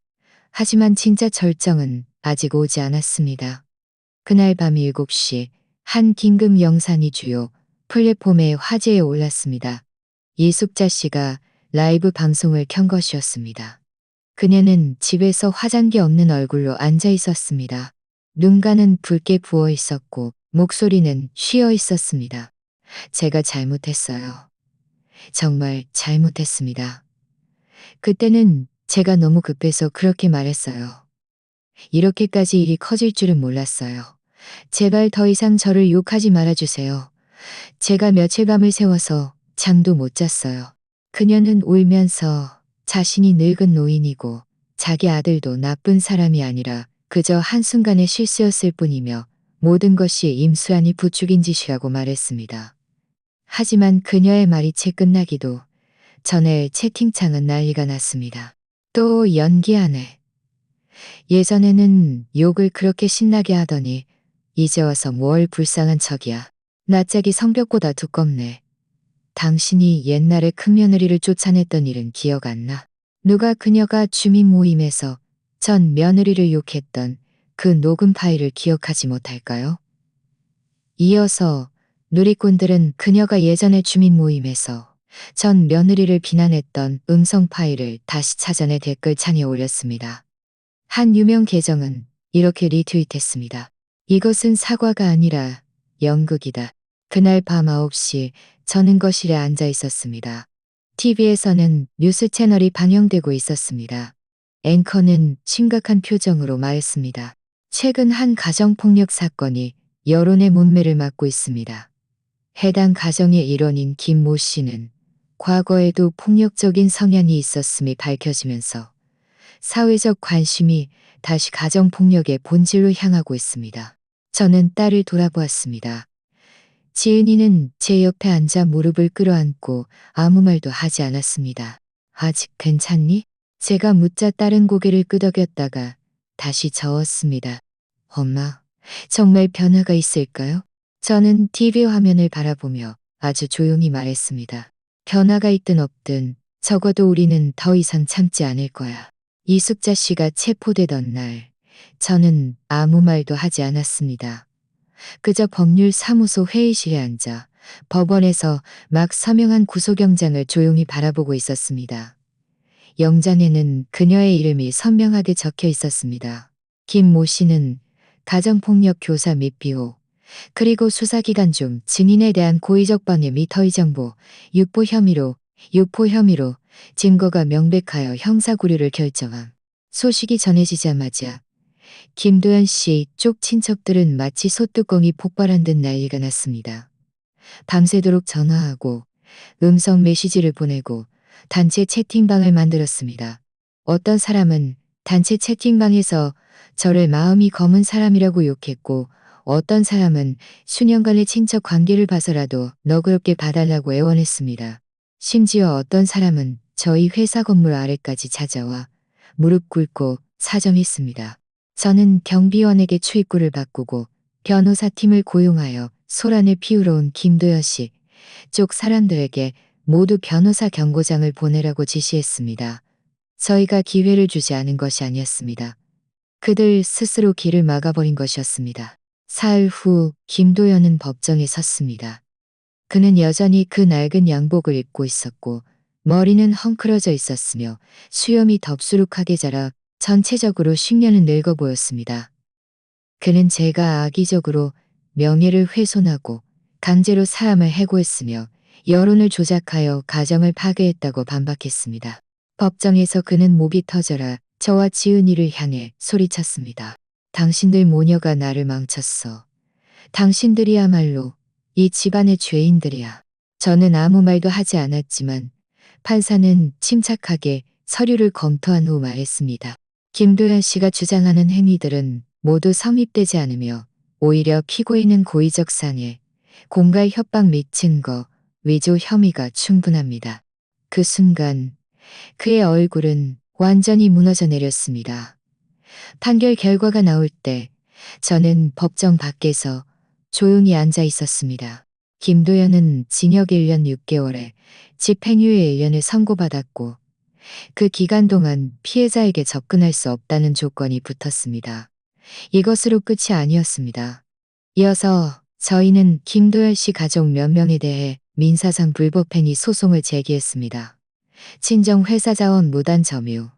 하지만 진짜 절정은 아직 오지 않았습니다. 그날 밤 7시 한 긴급 영상이 주요 플랫폼에 화제에 올랐습니다. 이숙자 씨가 라이브 방송을 켠 것이었습니다. 그녀는 집에서 화장기 없는 얼굴로 앉아 있었습니다. 눈가는 붉게 부어 있었고 목소리는 쉬어 있었습니다. 제가 잘못했어요. 정말 잘못했습니다. 그때는 제가 너무 급해서 그렇게 말했어요. 이렇게까지 일이 커질 줄은 몰랐어요. 제발 더 이상 저를 욕하지 말아주세요. 제가 며칠 밤을 새워서 잠도 못 잤어요. 그녀는 울면서 자신이 늙은 노인이고 자기 아들도 나쁜 사람이 아니라 그저 한순간의 실수였을 뿐이며 모든 것이 임수환이 부추긴 짓이라고 말했습니다. 하지만 그녀의 말이 채 끝나기도 전에 채팅창은 난리가 났습니다. 또 연기하네. 예전에는 욕을 그렇게 신나게 하더니 이제 와서 뭘 불쌍한 척이야. 낯짝이 성벽보다 두껍네. 당신이 옛날에 큰며느리를 쫓아냈던 일은 기억 안 나. 누가 그녀가 주민 모임에서 전 며느리를 욕했던 그 녹음 파일을 기억하지 못할까요? 이어서 누리꾼들은 그녀가 예전에 주민 모임에서 전 며느리를 비난했던 음성 파일을 다시 찾아내 댓글창에 올렸습니다. 한 유명 계정은 이렇게 리트윗했습니다. 이것은 사과가 아니라 연극이다. 그날 밤 9시 저는 거실에 앉아 있었습니다. TV에서는 뉴스 채널이 방영되고 있었습니다. 앵커는 심각한 표정으로 말했습니다. 최근 한 가정폭력 사건이 여론의 문매를 맞고 있습니다. 해당 가정의 일원인 김 모 씨는 과거에도 폭력적인 성향이 있었음이 밝혀지면서 사회적 관심이 다시 가정폭력의 본질로 향하고 있습니다. 저는 딸을 돌아보았습니다. 지은이는 제 옆에 앉아 무릎을 끌어안고 아무 말도 하지 않았습니다. 아직 괜찮니? 제가 묻자 딸은 고개를 끄덕였다가 다시 저었습니다. 엄마, 정말 변화가 있을까요? 저는 TV 화면을 바라보며 아주 조용히 말했습니다. 변화가 있든 없든 적어도 우리는 더 이상 참지 않을 거야. 이숙자 씨가 체포되던 날, 저는 아무 말도 하지 않았습니다. 그저 법률사무소 회의실에 앉아 법원에서 막 서명한 구속영장을 조용히 바라보고 있었습니다. 영장에는 그녀의 이름이 선명하게 적혀 있었습니다. 김 모 씨는 가정폭력 교사 및 비호, 그리고 수사기간 중 증인에 대한 고의적 방해 및 허위 정보, 유포 혐의로 증거가 명백하여 형사구류를 결정함. 소식이 전해지자마자 김도연 씨 쪽 친척들은 마치 소뚜껑이 폭발한 듯 난리가 났습니다. 밤새도록 전화하고 음성 메시지를 보내고 단체 채팅방을 만들었습니다. 어떤 사람은 단체 채팅방에서 저를 마음이 검은 사람이라고 욕했고, 어떤 사람은 수년간의 친척 관계를 봐서라도 너그럽게 봐달라고 애원했습니다. 심지어 어떤 사람은 저희 회사 건물 아래까지 찾아와 무릎 꿇고 사정했습니다. 저는 경비원에게 출입구를 바꾸고 변호사팀을 고용하여 소란을 피우러 온 김도연 씨 쪽 사람들에게 모두 변호사 경고장을 보내라고 지시했습니다. 저희가 기회를 주지 않은 것이 아니었습니다. 그들 스스로 길을 막아버린 것이었습니다. 사흘 후 김도연은 법정에 섰습니다. 그는 여전히 그 낡은 양복을 입고 있었고 머리는 헝클어져 있었으며 수염이 덥수룩하게 자라 전체적으로 10년은 늙어 보였습니다. 그는 제가 악의적으로 명예를 훼손하고 강제로 사람을 해고했으며 여론을 조작하여 가정을 파괴했다고 반박했습니다. 법정에서 그는 목이 터져라 저와 지은이를 향해 소리쳤습니다. 당신들 모녀가 나를 망쳤어. 당신들이야말로 이 집안의 죄인들이야. 저는 아무 말도 하지 않았지만 판사는 침착하게 서류를 검토한 후 말했습니다. 김도연 씨가 주장하는 행위들은 모두 성립되지 않으며 오히려 피고인은 고의적 상해, 공갈 협박 및 증거, 위조 혐의가 충분합니다. 그 순간 그의 얼굴은 완전히 무너져 내렸습니다. 판결 결과가 나올 때 저는 법정 밖에서 조용히 앉아 있었습니다. 김도연은 징역 1년 6개월에 집행유예 1년을 선고받았고 그 기간 동안 피해자에게 접근할 수 없다는 조건이 붙었습니다. 이것으로 끝이 아니었습니다. 이어서 저희는 김도연 씨 가족 몇 명에 대해 민사상 불법행위 소송을 제기했습니다. 친정 회사 자원 무단 점유,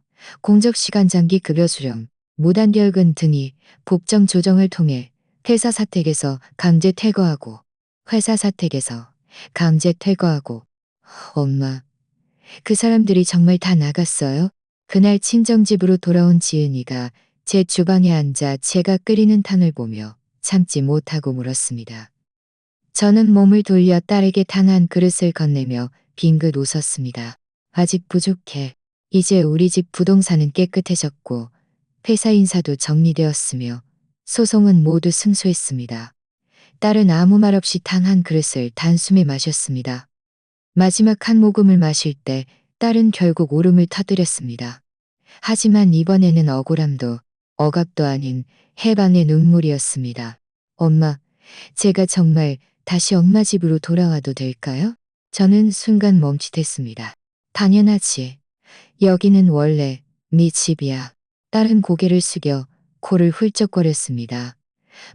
공적시간 장기 급여 수령, 무단 결근 등이 법정 조정을 통해 회사 사택에서 강제 퇴거하고 회사 사택에서 강제 퇴거하고 엄마, 그 사람들이 정말 다 나갔어요? 그날 친정집으로 돌아온 지은이가 제 주방에 앉아 제가 끓이는 탕을 보며 참지 못하고 물었습니다. 저는 몸을 돌려 딸에게 탕 한 그릇을 건네며 빙긋 웃었습니다. 아직 부족해. 이제 우리 집 부동산은 깨끗해졌고 회사 인사도 정리되었으며 소송은 모두 승소했습니다. 딸은 아무 말 없이 탕 한 그릇을 단숨에 마셨습니다. 마지막 한 모금을 마실 때 딸은 결국 울음을 터뜨렸습니다. 하지만 이번에는 억울함도 억압도 아닌 해방의 눈물이었습니다. 엄마, 제가 정말 다시 엄마 집으로 돌아와도 될까요? 저는 순간 멈칫했습니다. 당연하지. 여기는 원래 네 집이야. 딸은 고개를 숙여 코를 훌쩍거렸습니다.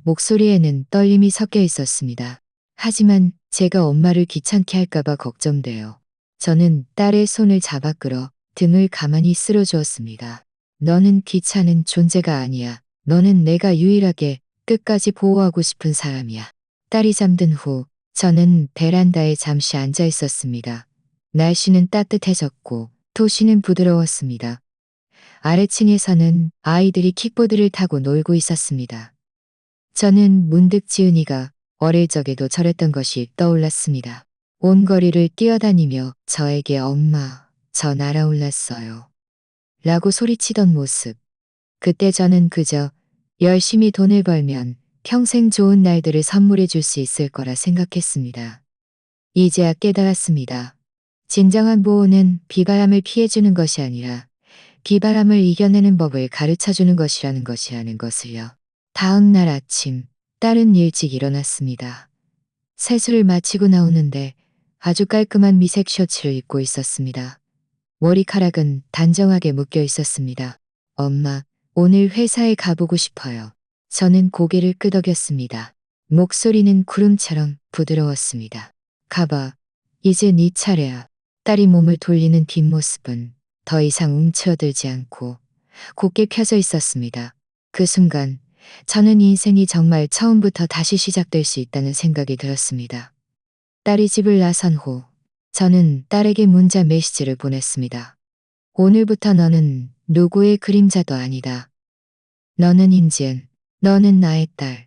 목소리에는 떨림이 섞여 있었습니다. 하지만 제가 엄마를 귀찮게 할까봐 걱정돼요. 저는 딸의 손을 잡아 끌어 등을 가만히 쓸어주었습니다. 너는 귀찮은 존재가 아니야. 너는 내가 유일하게 끝까지 보호하고 싶은 사람이야. 딸이 잠든 후 저는 베란다에 잠시 앉아 있었습니다. 날씨는 따뜻해졌고 도시는 부드러웠습니다. 아래층에서는 아이들이 킥보드를 타고 놀고 있었습니다. 저는 문득 지은이가 어릴 적에도 저랬던 것이 떠올랐습니다. 온 거리를 뛰어다니며 저에게 엄마, 저 날아올랐어요. 라고 소리치던 모습. 그때 저는 그저 열심히 돈을 벌면 평생 좋은 날들을 선물해 줄 수 있을 거라 생각했습니다. 이제야 깨달았습니다. 진정한 보호는 비바람을 피해주는 것이 아니라 비바람을 이겨내는 법을 가르쳐주는 것이라는 것이라는 것을요. 다음 날 아침, 딸은 일찍 일어났습니다. 세수를 마치고 나오는데 아주 깔끔한 미색 셔츠를 입고 있었습니다. 머리카락은 단정하게 묶여 있었습니다. 엄마, 오늘 회사에 가보고 싶어요. 저는 고개를 끄덕였습니다. 목소리는 구름처럼 부드러웠습니다. 가봐. 이제 네 차례야. 딸이 몸을 돌리는 뒷모습은 더 이상 움츠러들지 않고 곧게 펴져 있었습니다. 그 순간 저는 인생이 정말 처음부터 다시 시작될 수 있다는 생각이 들었습니다. 딸이 집을 나선 후 저는 딸에게 문자 메시지를 보냈습니다. 오늘부터 너는 누구의 그림자도 아니다. 너는 임지은, 너는 나의 딸.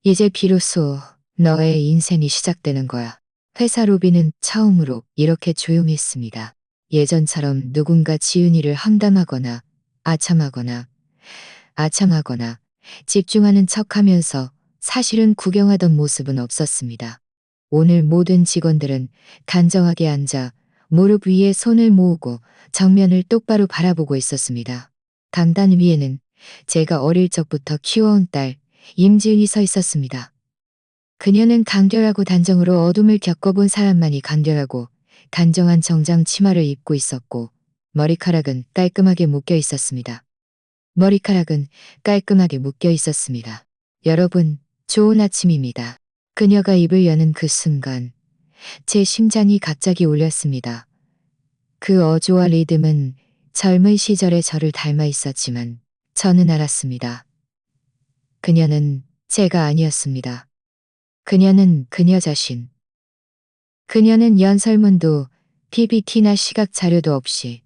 이제 비로소 너의 인생이 시작되는 거야. 회사 로비는 처음으로 이렇게 조용했습니다. 예전처럼 누군가 지은이를 험담하거나 아참하거나 아참하거나 집중하는 척하면서 사실은 구경하던 모습은 없었습니다. 오늘 모든 직원들은 단정하게 앉아 무릎 위에 손을 모으고 정면을 똑바로 바라보고 있었습니다. 강단 위에는 제가 어릴 적부터 키워온 딸 임지은이 서 있었습니다. 그녀는 간결하고 단정으로 어둠을 겪어본 사람만이 간결하고 단정한 정장 치마를 입고 있었고 머리카락은 깔끔하게 묶여 있었습니다. 머리카락은 깔끔하게 묶여 있었습니다. 여러분, 좋은 아침입니다. 그녀가 입을 여는 그 순간 제 심장이 갑자기 울렸습니다. 그 어조와 리듬은 젊은 시절의 저를 닮아 있었지만 저는 알았습니다. 그녀는 제가 아니었습니다. 그녀는 그녀 자신. 그녀는 연설문도 PPT나 시각 자료도 없이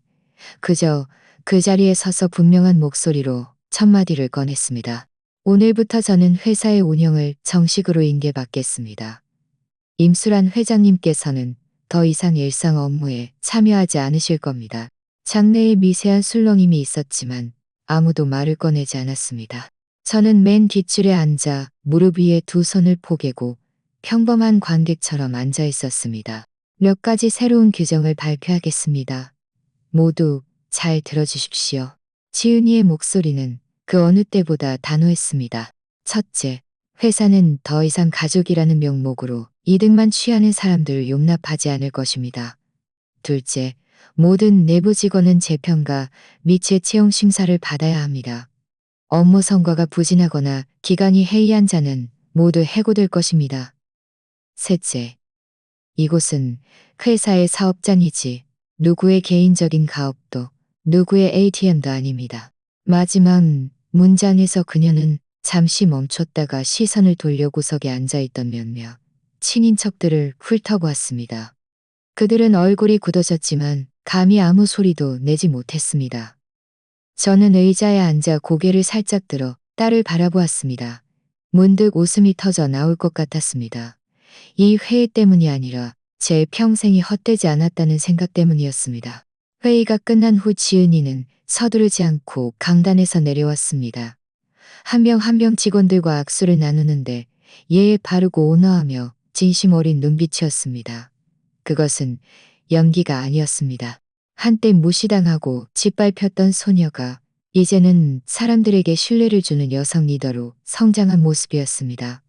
그저 그 자리에 서서 분명한 목소리로 첫 마디를 꺼냈습니다. 오늘부터 저는 회사의 운영을 정식으로 인계받겠습니다. 임수란 회장님께서는 더 이상 일상 업무에 참여하지 않으실 겁니다. 장내에 미세한 술렁임이 있었지만 아무도 말을 꺼내지 않았습니다. 저는 맨 뒷줄에 앉아 무릎 위에 두 손을 포개고 평범한 관객처럼 앉아 있었습니다. 몇 가지 새로운 규정을 발표하겠습니다. 모두 잘 들어주십시오. 지은이의 목소리는 그 어느 때보다 단호했습니다. 첫째, 회사는 더 이상 가족이라는 명목으로 이득만 취하는 사람들을 용납하지 않을 것입니다. 둘째, 모든 내부 직원은 재평가 및 재채용 심사를 받아야 합니다. 업무 성과가 부진하거나 기간이 해이한 자는 모두 해고될 것입니다. 셋째, 이곳은 회사의 사업장이지 누구의 개인적인 가업도 누구의 ATM도 아닙니다. 마지막 문장에서 그녀는 잠시 멈췄다가 시선을 돌려 구석에 앉아있던 몇몇 친인척들을 훑어보았습니다. 그들은 얼굴이 굳어졌지만 감히 아무 소리도 내지 못했습니다. 저는 의자에 앉아 고개를 살짝 들어 딸을 바라보았습니다. 문득 웃음이 터져 나올 것 같았습니다. 이 회의 때문이 아니라 제 평생이 헛되지 않았다는 생각 때문이었습니다. 회의가 끝난 후 지은이는 서두르지 않고 강단에서 내려왔습니다. 한 명 한 명 직원들과 악수를 나누는데 예에 바르고 온화하며 진심 어린 눈빛이었습니다. 그것은 연기가 아니었습니다. 한때 무시당하고 짓밟혔던 소녀가 이제는 사람들에게 신뢰를 주는 여성 리더로 성장한 모습이었습니다.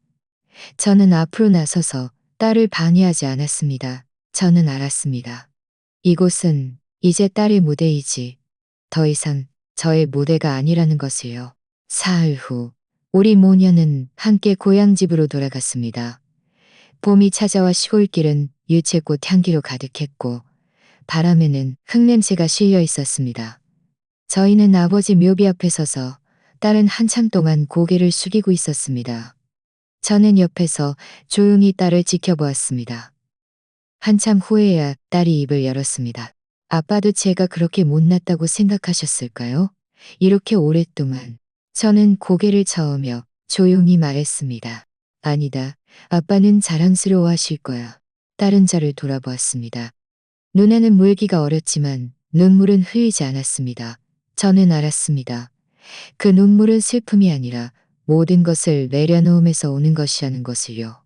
저는 앞으로 나서서 딸을 방해하지 않았습니다. 저는 알았습니다. 이곳은 이제 딸의 무대이지 더 이상 저의 무대가 아니라는 것을요. 사흘 후 우리 모녀는 함께 고향집으로 돌아갔습니다. 봄이 찾아와 시골길은 유채꽃 향기로 가득했고 바람에는 흙냄새가 실려 있었습니다. 저희는 아버지 묘비 앞에 서서 딸은 한참 동안 고개를 숙이고 있었습니다. 저는 옆에서 조용히 딸을 지켜보았습니다. 한참 후에야 딸이 입을 열었습니다. 아빠도 제가 그렇게 못났다고 생각하셨을까요? 이렇게 오랫동안 저는 고개를 저으며 조용히 말했습니다. 아니다. 아빠는 자랑스러워하실 거야. 딸은 저를 돌아보았습니다. 눈에는 물기가 어렸지만 눈물은 흘리지 않았습니다. 저는 알았습니다. 그 눈물은 슬픔이 아니라 모든 것을 내려놓음에서 오는 것이라는 것을요.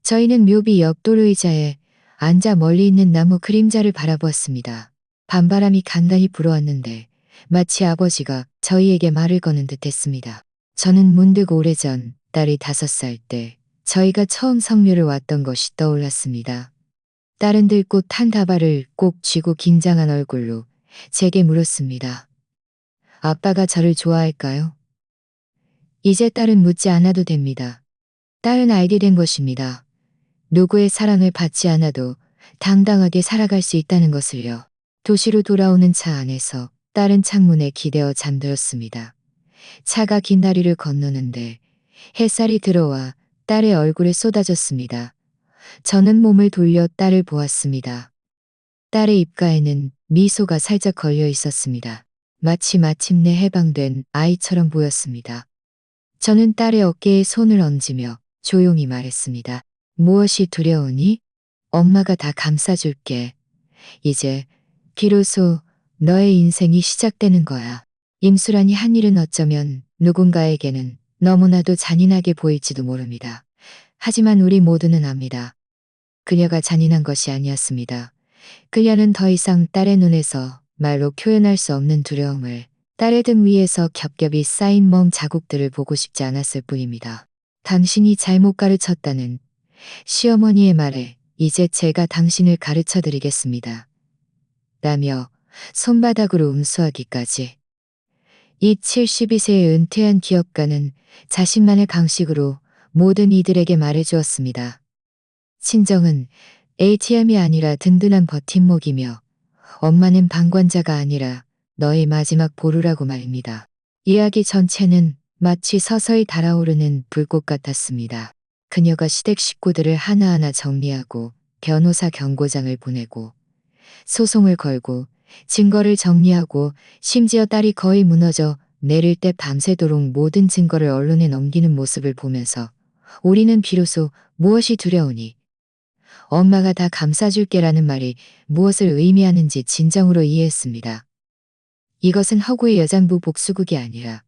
저희는 묘비 옆돌 의자에 앉아 멀리 있는 나무 그림자를 바라보았습니다. 밤바람이 간간히 불어왔는데 마치 아버지가 저희에게 말을 거는 듯했습니다. 저는 문득 오래전 딸이 5살 때 저희가 처음 성묘를 왔던 것이 떠올랐습니다. 딸은 들꽃 한 다발을 꼭 쥐고 긴장한 얼굴로 제게 물었습니다. 아빠가 저를 좋아할까요? 이제 딸은 묻지 않아도 됩니다. 딸은 알게 된 것입니다. 누구의 사랑을 받지 않아도 당당하게 살아갈 수 있다는 것을요. 도시로 돌아오는 차 안에서 딸은 창문에 기대어 잠들었습니다. 차가 긴 다리를 건너는데 햇살이 들어와 딸의 얼굴에 쏟아졌습니다. 저는 몸을 돌려 딸을 보았습니다. 딸의 입가에는 미소가 살짝 걸려 있었습니다. 마치 마침내 해방된 아이처럼 보였습니다. 저는 딸의 어깨에 손을 얹으며 조용히 말했습니다. 무엇이 두려우니? 엄마가 다 감싸줄게. 이제 비로소 너의 인생이 시작되는 거야. 임수란이 한 일은 어쩌면 누군가에게는 너무나도 잔인하게 보일지도 모릅니다. 하지만 우리 모두는 압니다. 그녀가 잔인한 것이 아니었습니다. 그녀는 더 이상 딸의 눈에서 말로 표현할 수 없는 두려움을, 딸의 등 위에서 겹겹이 쌓인 멍 자국들을 보고 싶지 않았을 뿐입니다. 당신이 잘못 가르쳤다는 시어머니의 말에 이제 제가 당신을 가르쳐 드리겠습니다. 라며 손바닥으로 음수하기까지. 이 72세의 은퇴한 기업가는 자신만의 방식으로 모든 이들에게 말해주었습니다. 친정은 ATM이 아니라 든든한 버팀목이며 엄마는 방관자가 아니라 너의 마지막 보루라고 말입니다. 이야기 전체는 마치 서서히 달아오르는 불꽃 같았습니다. 그녀가 시댁 식구들을 하나하나 정리하고 변호사 경고장을 보내고 소송을 걸고 증거를 정리하고 심지어 딸이 거의 무너져 내릴 때 밤새도록 모든 증거를 언론에 넘기는 모습을 보면서 우리는 비로소 무엇이 두려우니 엄마가 다 감싸줄게라는 말이 무엇을 의미하는지 진정으로 이해했습니다. 이것은 허구의 여장부 복수극이 아니라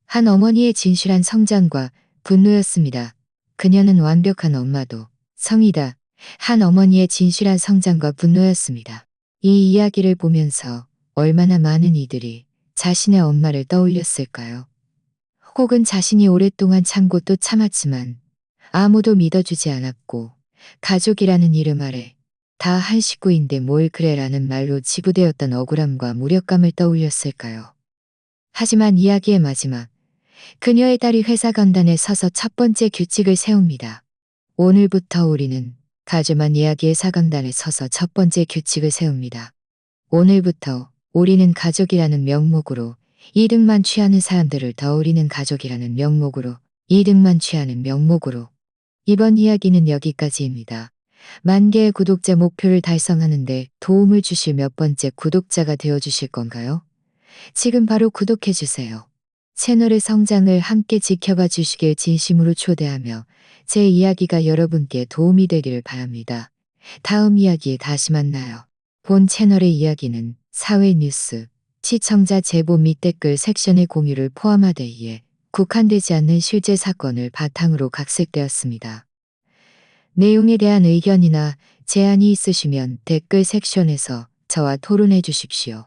한 어머니의 진실한 성장과 분노였습니다. 그녀는 완벽한 엄마도 성이다. 한 어머니의 진실한 성장과 분노였습니다. 이 이야기를 보면서 얼마나 많은 이들이 자신의 엄마를 떠올렸을까요? 혹은 자신이 오랫동안 참고 또 참았지만 아무도 믿어주지 않았고 가족이라는 이름 아래 다 한 식구인데 뭘 그래라는 말로 지부되었던 억울함과 무력감을 떠올렸을까요? 하지만 이야기의 마지막, 그녀의 딸이 회사 간단에 서서 첫 번째 규칙을 세웁니다. 오늘부터 우리는 가주만 이야기의 사강단에 서서 첫 번째 규칙을 세웁니다. 오늘부터 우리는 가족이라는 명목으로 이득만 취하는 사람들을 더 우리는 가족이라는 명목으로 이득만 취하는 명목으로. 이번 이야기는 여기까지입니다. 10,000개의 구독자 목표를 달성하는데 도움을 주실 몇 번째 구독자가 되어주실 건가요? 지금 바로 구독해주세요. 채널의 성장을 함께 지켜봐 주시길 진심으로 초대하며 제 이야기가 여러분께 도움이 되기를 바랍니다. 다음 이야기에 다시 만나요. 본 채널의 이야기는 사회 뉴스, 시청자 제보 및 댓글 섹션의 공유를 포함하되 이에 국한되지 않는 실제 사건을 바탕으로 각색되었습니다. 내용에 대한 의견이나 제안이 있으시면 댓글 섹션에서 저와 토론해 주십시오.